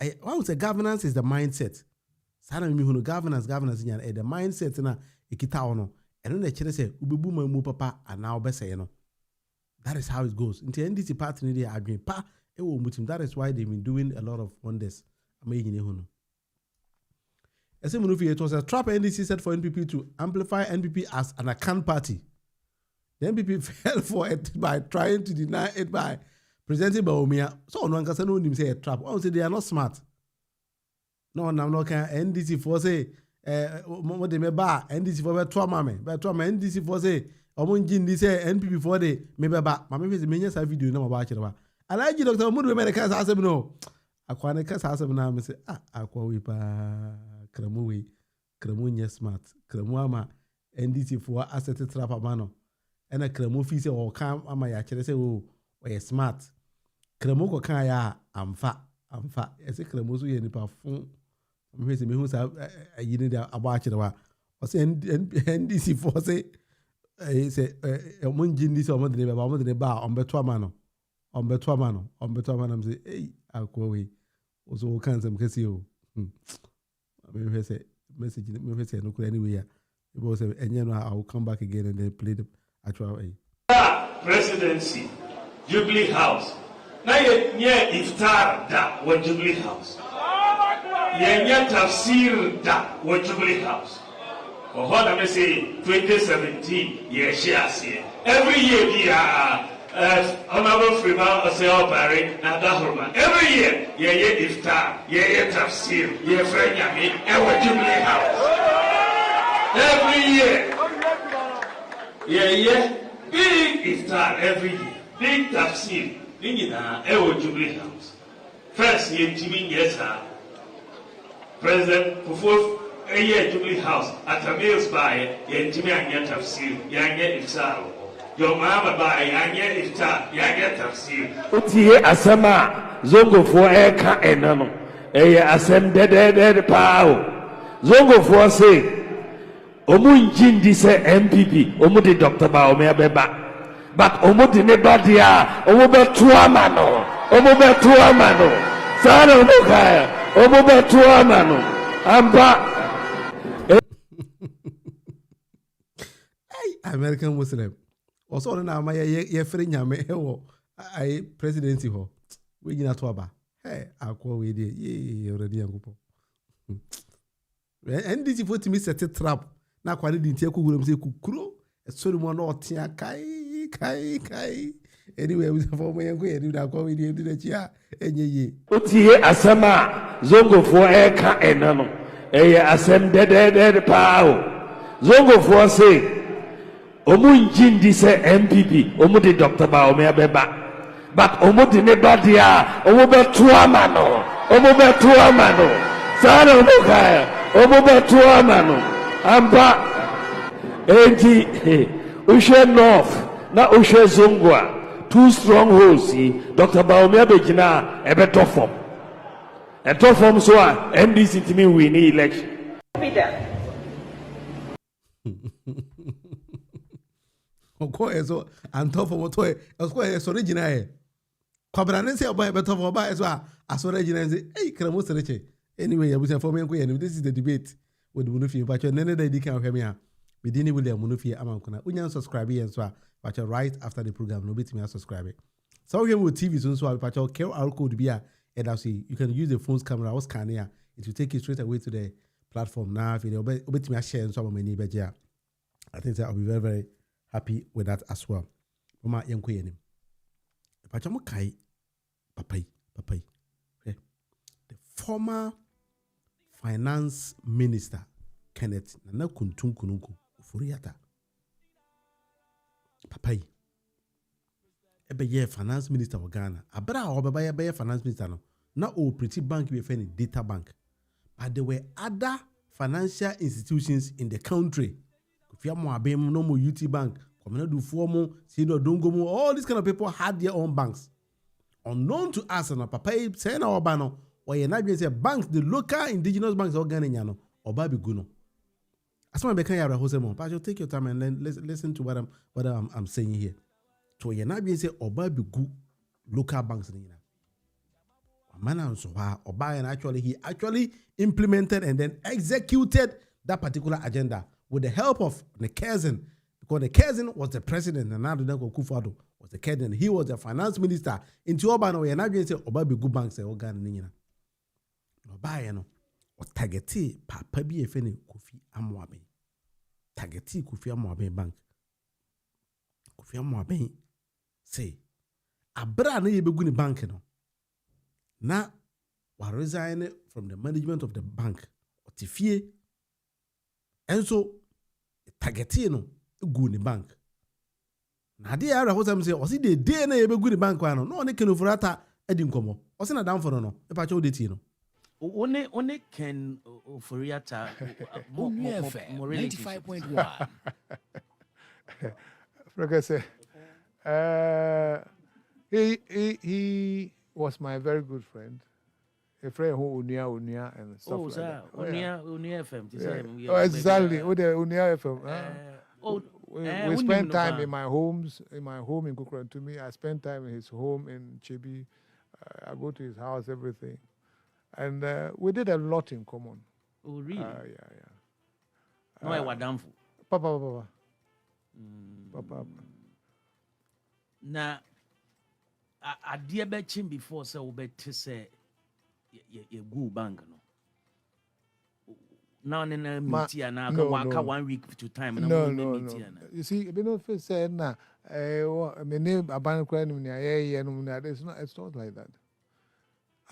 I would say governance is the mindset. Sana mi hunu governance in the mindset na ikita ono. And then the chile say ubibu mu papa and now best say no. That is how it goes. Into NDC party ni they agree pa. That is why they've been doing a lot of wonders. It was a trap NDC set for NPP to amplify NPP as an account party. The NPP fell for it by trying to deny it by presenting Bawumia. So no one can say no him say a trap. I say they are not smart. No, I'm not can NDC for say what they may buy NDC for better mame. Better NDC for say OMG this say NPP for they maybe ba. Mame say me say video na ba chira ba. Alaji Dr. Mudu me ka say no. Akwa ne ka say na me say akwa we pa kremu nye smart. Kremu ama NDC for asset trap amano. And a kremu fi say o kan ama ya kire say o smart. Kremu ko kan ya amfa. I say kremu so ye nipa fun. Me say me hu sa yini da aba kire wa. O say NDC for say say omunji ndi say omo de ba ombeto amano. Ombeto amano say akwa we. O so kan sem kesi o. Me say message me say no anyway. Because no, I will come back again and then play the actual way. Presidency, Jubilee House. Now you're iftar da wa Jubilee House. You're tafsir da wa Jubilee House. Or what I say 2017, yes. Every year we are Honorable Freeman Oseo Barry and Dahurman. Every year, yeah iftar, yeah tafsir, yeah friend yami, and wa Jubilee House. Every year. Yeah. Big iftar every year. Big tafsir. Nina, Jubilee House. First year, Jimmy, yes, sir. President, before a year, Jubilee House, at a meal's by, Jimmy and tafsir, Yanga iftar. Your mama by Yanga iftar, Yanga tafsir. Utie Asama, Zongo for Eka Enano. Asem dead pow. Zongo for say. Omunji ndi se NPP omudi Dr. Bawumia beba but omudi ne badia omubetu amano sana omukaya omubetu amano amba American Muslim also na ama ye free nyame ewo ai presidency ho we gina to aba akwa we dey ye already yangupo NDC for me set a trap na kwani di ntia ko gurum se kukuro esori mo na otia kai anyway we for mo yanko yedi na kwa we di na chia enye otie asama zongo for eka enano asem dead pao zongo for say omunji ndi se NPP omudi Dr. Bawumia beba but omudi ne badia omubetu amano sana omukaya omubetu amano amba enti ushe north na ushe zongwa two strongholds Dr. Bawumia begina ebeto form so NDC timi win election oko eso anto form to eso eso original kwabra ne se oba ebeto form oba eso aso original say kremo sereche anyway yabusa form enko ye this is the debate with the Munufi, but your nene they can hear me. We didn't with the Munufi Amankuna. We can subscribe and so, but right after the program, no bit me subscribe. So here with TV soon, so but your QR code be and I'll see you can use the phone's camera or scan here. It will take you straight away to the platform. Now, if you bit me share and some of my neighbors, yeah, I think that I'll be very, very happy with that as well. Mama Yanko Yenim. But I'm okay, Papai. The former Finance Minister Kenneth Nana Kuntun Kununku Furiata. Papai. Ebe Finance Minister of Ghana. Abra obeba ye Finance Minister no. Na o pretty bank we find data bank. But there were other financial institutions in the country. Kufia mo abem no mo UT Bank, Komena du Fuomo, Sido Dongomo, all these kind of people had their own banks. Unknown to us, and Papai saying our banner. Or you're not going to say banks, the local indigenous banks are Ghanaian or Babi Guno. As my became a Hosemo, but you'll take your time and then listen to what I'm saying here. So you're not going to say or Babi Gu local banks in man so Oba and he actually implemented and then executed that particular agenda with the help of the cousin, because the cousin was the president and now the Kufado was the cousin. He was the finance minister. Into Obano, you're not going to say Oba Gu banks or Ghana. Oba no o targeti papa bi efeni Kofi Amwabe targeti Kofi Amwabe bank Kofi Amoaben say abra na yebegu ni bank no na wa resign from the management of the bank otifie enso targetie no egu ni bank na de ara ho sam say o si de day na yebegu ni bank wa no no ne kenofurata edi nkomo o si na damfo no e pa che o de tie no one Ken Oforiata more 95.1. Like I said, he was my very good friend. A friend who Unia and stuff like that. Unia FM. Oh, exactly. With the Unia FM. We spent time in my home in Kukrantumi. I spent time in his home in Chibi. I go to his house, everything. And we did a lot in common. Oh, really? Yeah. No, I was down for. Papa. Na I dear bet him before so bet to say you go bank no. Now and then meet and I go work 1 week to time and no. You see, you know, first said na my name abandono it's not like that.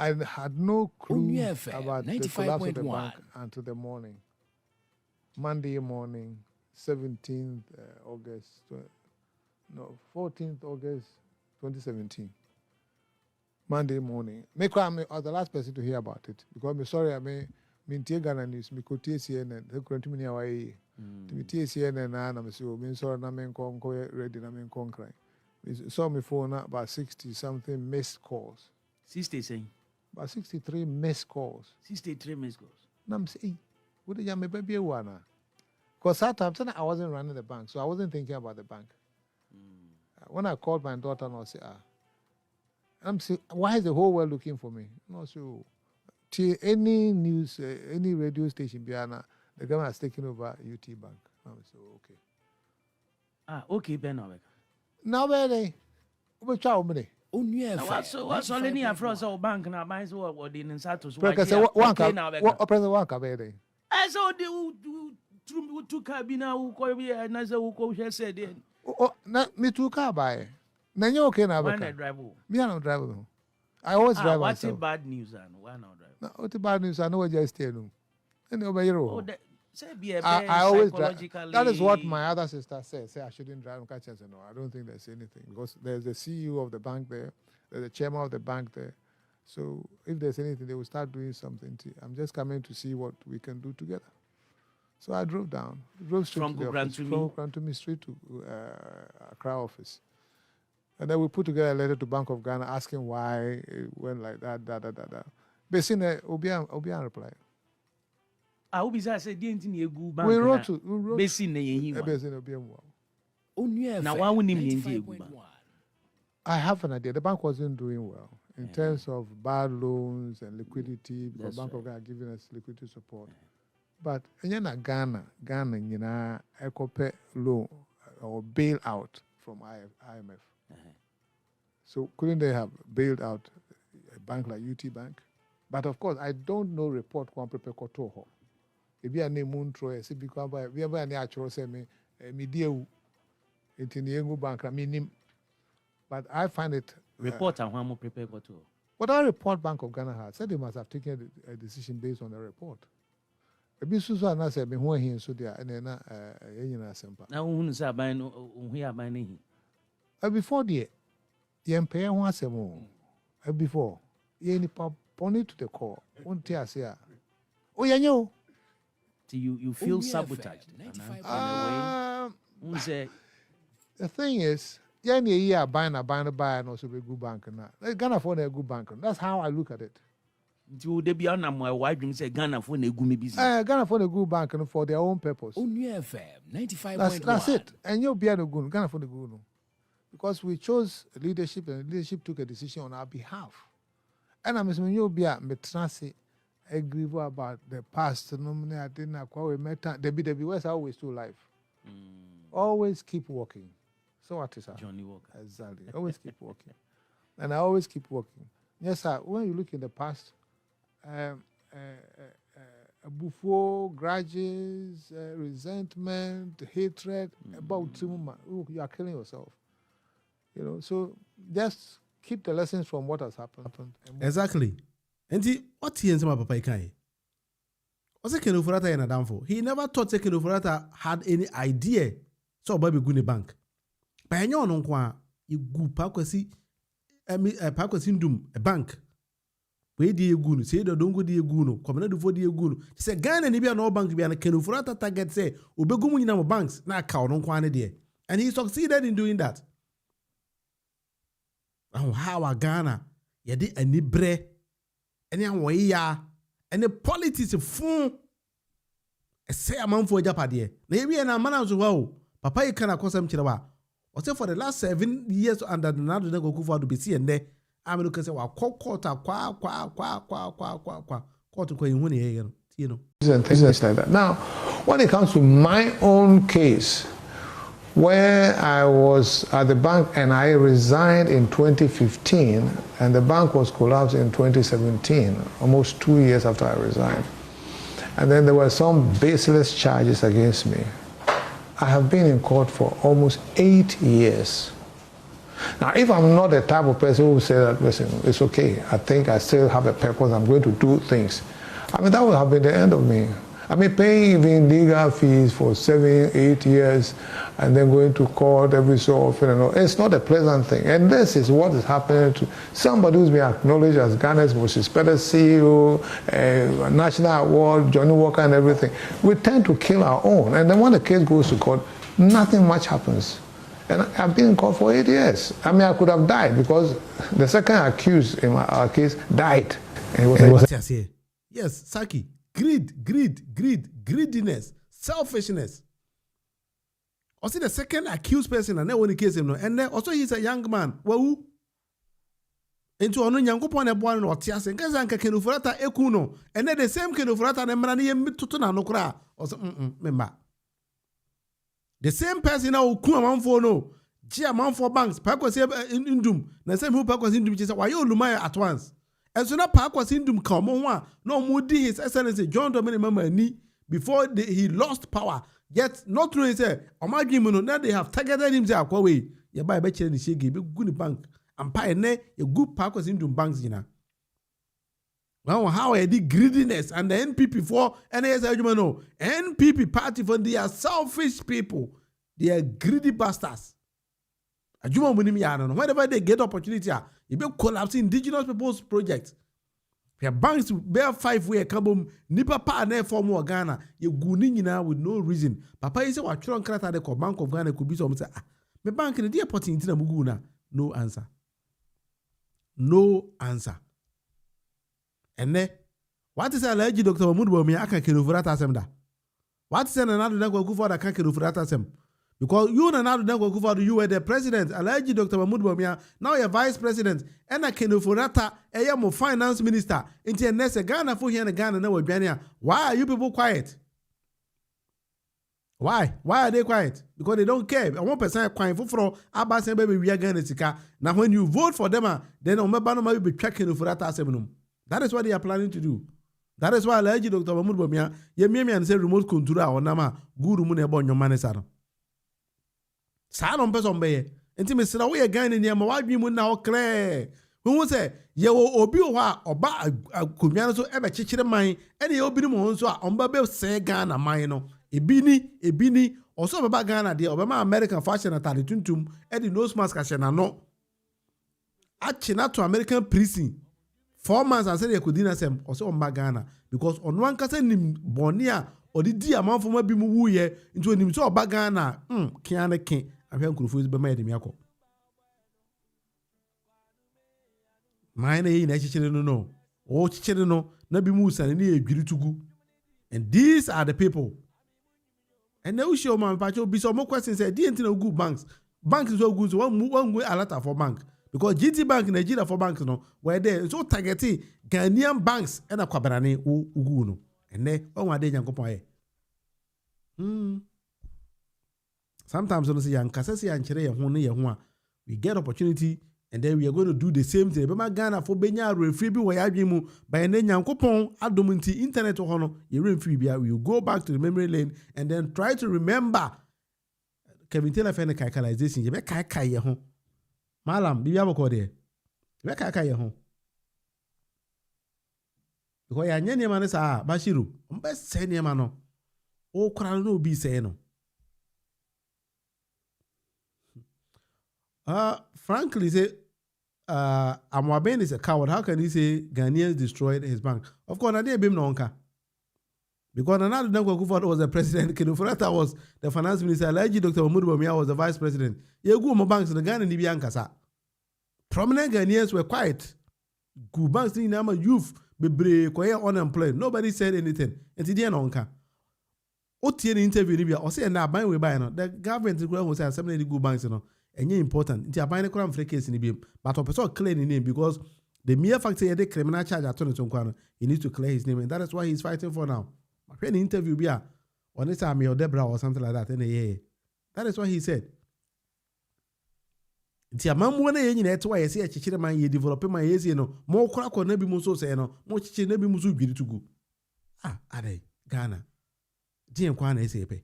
I had no clue about the collapse of the bank until the morning. Monday morning, 17th August, 14th August 2017. Monday morning. I was the last person to hear about it because I'm sorry, I mean, Ghana news, I could CNN, they couldn't me away. To me, CNN and I'm sorry, I'm ready, I'm conquering. Saw me phone about 60 something missed calls. 60 saying? About 63 missed calls. 63 missed calls. And I'm saying, what did you make baby one? Because that time I wasn't running the bank, so I wasn't thinking about the bank. When I called my daughter, and I said, I'm saying, why is the whole world looking for me? No, so any news, any radio station, Biana, the government has taken over UT Bank. I'm so okay. Okay, Ben. Now, where which are many? What's all any afros or bank and I buy so what in Satos? One cabin. As all the two cabina who call me and as a who said, me too car buy. Then you okay now? When I drive, me I'm driving. I always drive. What's the bad news and why not drive? No, what's the bad news? I know what you're staying. And over here. I always drive. That is what my other sister said. Say I shouldn't drive. No, I don't think there's anything because there's the CEO of the bank there, there's the chairman of the bank there. So if there's anything, they will start doing something. I'm just coming to see what we can do together. So I drove down, straight from to the office, from Grantumi straight to Accra office. And then we put together a letter to Bank of Ghana asking why it went like that. Basically, Obian replied. I hope I said, bank. We wrote to now why wouldn't you? I have an idea. The bank wasn't doing well in terms of bad loans and liquidity because Bank of Ghana giving us liquidity support. But in Ghana, you know, a copy loan or bailout from IMF. So couldn't they have bailed out a bank like UT Bank? But of course, I don't know report one prepare koto. If you are named Moontroy, see because we have any actual say me deal it in the Yengu Bank. I mean, but I find it report and one more prepare koto. What our report Bank of Ghana had said they must have taken a decision based on the report. Ebi susu ana say me ho ahin so dia ene na yenyina asempa. Na hu say aban no hu aban na hi. Before there ye mpeye ho asem o. Before ye nipa pony to the core. Won tia say a. O yenye o. You feel sabotaged. The thing is, yeah, year buy and also be good bank na. Ghana for a good bank. That's how I look at it. Do they be on my wide ring say Ghana for a good business? Ghana for a good bank for their own purpose. FM 95.1. That's it. And you'll be a good Ghana for the good. Because we chose leadership and leadership took a decision on our behalf. And I'm saying you'll be a metrasi agree about the past. I didn't acquire the BWS always do life. Always keep working. So what is that? Johnny Walker. Exactly. Always keep working. And I always keep working. Yes, sir. When you look in the past, before grudges, resentment, hatred, about you are killing yourself. You know, so just keep the lessons from what has happened. Exactly. And what he and some papa ikai. What's a Kenufurata in a downfall? He never thought that Kenufurata had any idea. So baby guni bank. By any on kwa you go pakwasi a bank. Where do you go? Say the don't go to Guno, come for the Guno. Say Ghana and Ibia no bank be an Kenufurata target say Ubegumu in our banks, na count on quantity. And he succeeded in doing that. How a Ghana, yadi any bre, any way and the politics of phone. I say a man for Japadi. Maybe an amount as well. Papa, you can accost him chirawa. Or say for the last 7 years under the Nadu go for to be seen there. I'm looking at what quarter, quarter, you know. And things like that. Now, when it comes to my own case, where I was at the bank and I resigned in 2015 and the bank was collapsed in 2017, almost 2 years after I resigned. And then there were some baseless charges against me. I have been in court for almost 8 years. Now, if I'm not the type of person who will say that, listen, it's okay, I think I still have a purpose, I'm going to do things. I mean, that would have been the end of me. I mean, paying even legal fees for 7, 8 years and then going to court every so often and all. It's not a pleasant thing. And this is what is happening to somebody who's been acknowledged as Ghana's most respected CEO, a national award, Johnny Walker and everything. We tend to kill our own. And then when the case goes to court, nothing much happens. And I've been in court for 8 years. I mean, I could have died because the second accused in our case died. And it was yes, Saki. Greediness, selfishness. Also, the second accused person, and then when he case him, and then also he's a young man. Wau into ono nyankopon e boa no otia se nka zanka Kenufurata ekuno, and then the same Kenufurata na mra na yem toto na no kra. Also memba. The same person na oku amanfo no, ji amanfo banks, pakwase indum, na same who pakwase indum chisa why you lumaya at once. And so now Park was in Dum Kamonwa, no Moody, His Excellency John Dominic Mamani, before he lost power. Yet, not true, he said, Omagimono, now they have targeted himself. Away, you buy a betcha in the shaggy, good bank, and pioneer a good Park was in Dum banks, you know. Well, how I did greediness and the NPP for NAS, NPP party for they are selfish people, they are greedy bastards. Whenever they get opportunity, you be collapsing indigenous people's projects. Your banks bear 5-way kabum nipa pa na form Ghana. You guni now with no reason. Papa is what tron krata de Bank of Ghana could be some say me bank the dear opportunity na muguna. No answer. No answer. And then what is allergy Dr. Bawumia aka Kenufurata semda? What is another go for the Kenufurata sem? Because you and another go for you were the president, Alhaji Dr. Bawumia, now you're vice president, and a Kenufurata, a finance minister, into next Ghana for here in Ghana, no Ghana. Why are you people quiet? Why? Why are they quiet? Because they don't care. 1% quiet for Abbas and baby we are Ghana sika. Now when you vote for them, then on Mabano might be checking Kenufurata seminum. That is what they are planning to do. That is why Alhaji Dr. Bawumia, ye me and say remote control or nama guru mune bon your manesano. Sanon person be enti me sira we gan ni ma wadwi mu na o clear hu se ye wo obi ho a oba akomia so e be kekere man e ne obi ni mo so a omba be se Ghana man no ebini oso baba Ghana de obema American fashion atade tuntum e di nose mask a na no achina to American prison 4 months and say ye kodina sem oso omba Ghana because ono ankasa nim boni a odidi amanfo ma bi mu wuye nti onim so oba Ghana kian ne kin ahwe nkurufo be ma edemi akọ mai na yi na chichire no o chichire no na bi mu sane na edwiri tugu and these are the people and now show man pacho bi so mo question say di enti na good banks so good so one go alert for bank because GT Bank Nigeria for banks no where there so targeting Ghanaian banks and akwabarane ugu no and ne on ade nyankopon e sometimes you say yankasa say ankere ye ho ne ye ho a we get opportunity and then we are going to do the same thing. Bema Ghana for benya refree bi wo yadwe mu by ne nyankopon adom nti internet ho no ye refree bia we will go back to the memory lane and then try to remember Kevin Taylor fe ne calculation ye be kai ye ho Malam, bibi aboko de. Weka aka ye ho. Because ya nye niema ne saa Bashiru, mbe se niema no. O kora no obi se no. Frankly say Amwaben is a coward. How can he say Ghanaians destroyed his bank? Of course, I didn't no onka. Because Nana Dankwa was the president, Kenufurata was the finance minister, Alaji Dr. Mahmoud Bawumia was the vice president. Yegu mo banks in the Ghana Nibiankasa. Prominent Ghanaians were quiet. Good banks in Nama youth, be quiet unemployed. Nobody said anything. And today onka. Otie the interview Nibia or say na buy we buy no. The government will say assembly good banks no. And important. It's a binary crime for case in the beam. But a person clear the name because the mere fact that the criminal charge attorney he needs to clear his name, and that is why he's fighting for now. When the interview be on this time or Debra or something like that, that is what he said. It's a man one year that's why I say a chichira man ye develop my years, more crack or nebi muso say no, more chichi nebi musu be to go. Ade Ghana. Dear Kwana Sepe.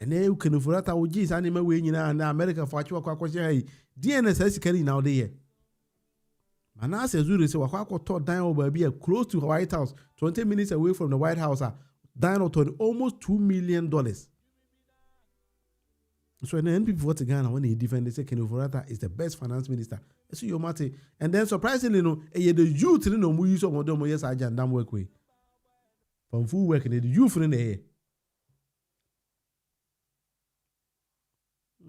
And then you can afford that OG's animal way in America for what you DNS carry now there. Manasseh Zuri say Wakako taught down over be close to the White House, 20 minutes away from the White House, down to almost $2 million. So in the NPP for Ghana, when he defend, they say Kenufurata is the best finance minister. So you mate. And then surprisingly, no, the youth in the use of Modomo, yes, I can damn work way. From full work in the youth in the air.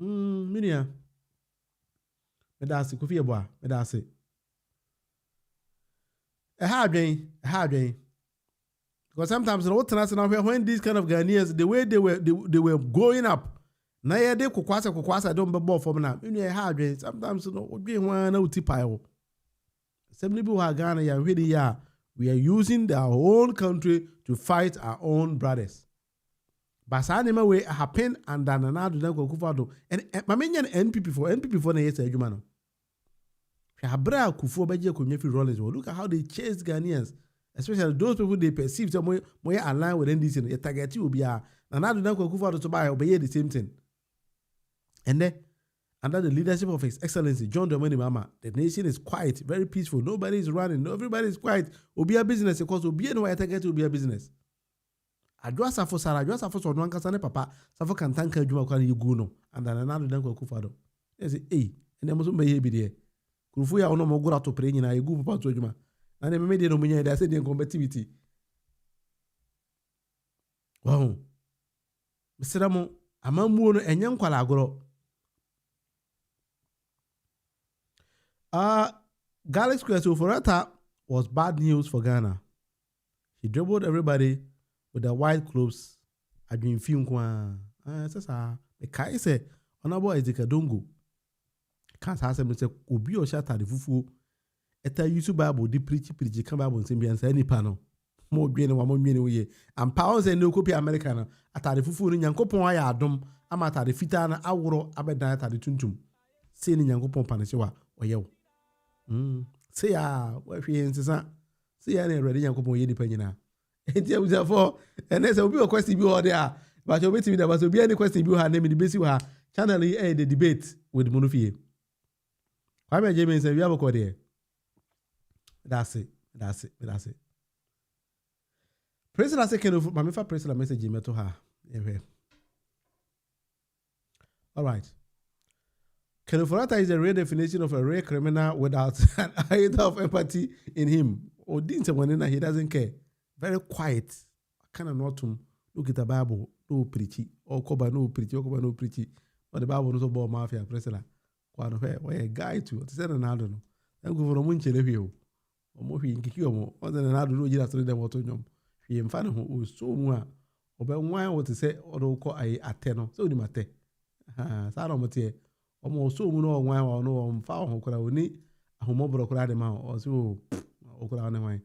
Minia. Medasi Kofi Eboa, Medasi. A hard day. Because sometimes when these kind of Ghanaians, the way they were going up, na ye de kukwasa don't be ball for now. You know hard day. Sometimes we want to tipile. Some people who are Ghana, we are using our own country to fight our own brothers. But anyway, we happen and then another do kufado. And my main NPP for na yes ejuma. Habra kufu obeje kunyefi Rollins. Look at how they chase Ghanaians, especially those people they perceive some more aligned with NDC. Your target will be another do kufado to buy obey the same thing. And then under the leadership of His Excellency John Dramani Mahama, the nation is quiet, very peaceful. Nobody is running. Everybody is quiet. Obi a business because obi no target will be a business. Adwa safo sara, adwa safo so nwanka sane papa, safo kan tanka adwuma kwa ni gu no. And then another dan kwa kufado. They say, "Hey, ene mo so be bi de. Kurufu ya ono mo gura to pre nyina egu papa to adwuma." Na ne me de no munya dey say dey competitivity. Wow. Misira mo amamuo no enye nkwala agoro. Garlic Square so Forata was bad news for Ghana. He dribbled everybody with the white clothes. I been film kwa. Sasa the kai say honorable Ezeka Dongo. Can't have me say obi o shata de fufu. Eta YouTube Bible di preach come Bible say bian say ni pano. Mo dwene wa mo nwene we. And power say no copy American atade fufu ni Nyankopon aya adom ama atade fita na aworo abedan atade tuntum. Say ni Nyankopon panese wa oyewo. Say ya we hwe nsesa. Say ya na ready Nyankopon ye nipa nyina. Enti abusafo ene say obi o question bi o there but you betimi da but obi any question bi o ha na me di besi wa channel e the debate with Monofie. Why me James say we have ko there. That's it. President say can mama fa president message me to her. All right. Kenufurata is a real definition of a real criminal without an iota of empathy in him. Or didn't say when he doesn't care. Very quiet. Kind of not to look at the Bible, no preachy, or cover no preachy, but the Bible knows about mafia president. Quite a guy to say another. Then go for a munch review. Or more in Kikiomo, or than another no year after them or to him. He and Fanny who was so more. Or by one what to say, or call a tenor, so the mate. Saramate. Almost so no wine or no foul who could have need a homobo cradema or so. Okra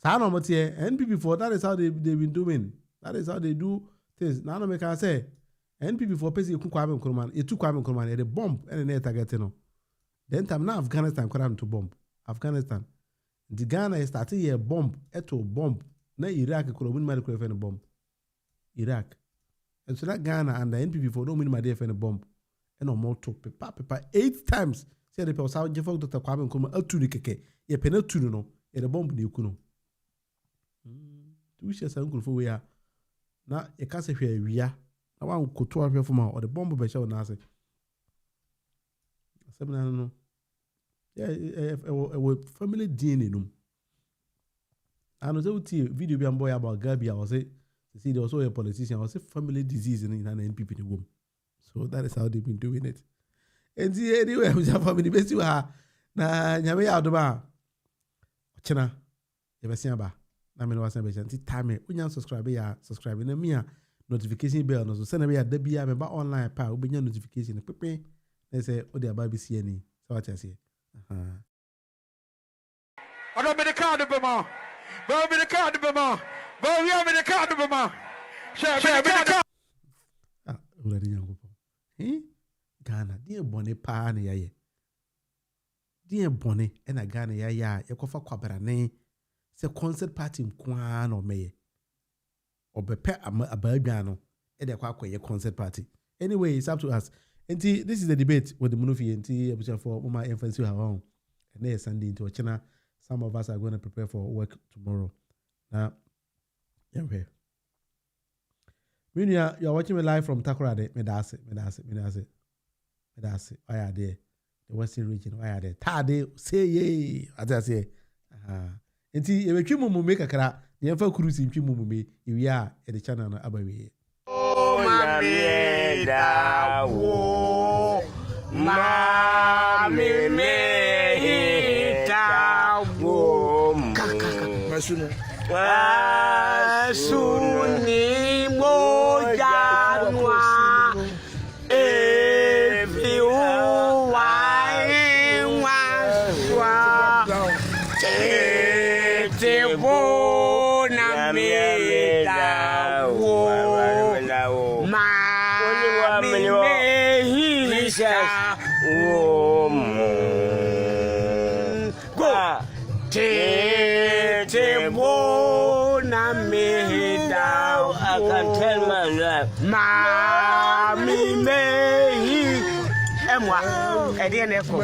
Sano Matie, NPP for that is how they've been doing. That is how they do things. Nano make I say, NPP for Pesi Kwame Nkrumah, it took Kwame Nkrumah at a bomb and a targetino. Then time now Afghanistan cram to bomb. Afghanistan. The Ghana is starting here bomb, eto bomb. Na Iraq could win my bomb. Iraq. And so that Ghana and the NPP for no win my defend a bomb. And no more to paper 8 times. say the person Jeff Dr. Kwame Nkrumah atu ni keke ye pena tu no e de bomb na eku no tu she san kurfo we ya na e ka se hwe awia na wan koto ahwe fo ma o de bomb be she na ase asem na no family DNA no I know say video bi amboy about Gabia or say see there was also a politician or say family disease in an NPP in the womb. So that is how they've been doing it. And see anyway, we have family best you are na nyame ya odoma. Chena e be sia ba na me no wasan be chanti time unya subscribe ya subscribe na me notification bell no so send me ya da bia me ba online pa obenya notification pepe na say o de aba bi sie ni so what you say I don't be the card of Bama. But be the card of Bama. But we have the card of Bama. Share the card. Ah, uradi nyango po. Ghana, die bone pa na yaye. Die bone e na Ghana ya kofa kwabrane se concert party mkwa na omeye. Obepe abadwa no e de kwa akoye concert party. Anyway, it's up to us. Enti this is the debate with the Munufi enti ebucha for mama emphasis you have on. And next Sunday into China. Some of us are going to prepare for work tomorrow. Now, yeah, you are watching me live from Takoradi. Medase. Why are they? The Western region. Why are they? Tade say ye. As I say, enti you will mumu make a kara. The info cruise in mumu me. You are at the channel na abawi. Oh, mami da wo, mami me da wo. Masunu. Masuni mojanwa. I can tell my life. Mami me hi. Emwa. Edi ene ko.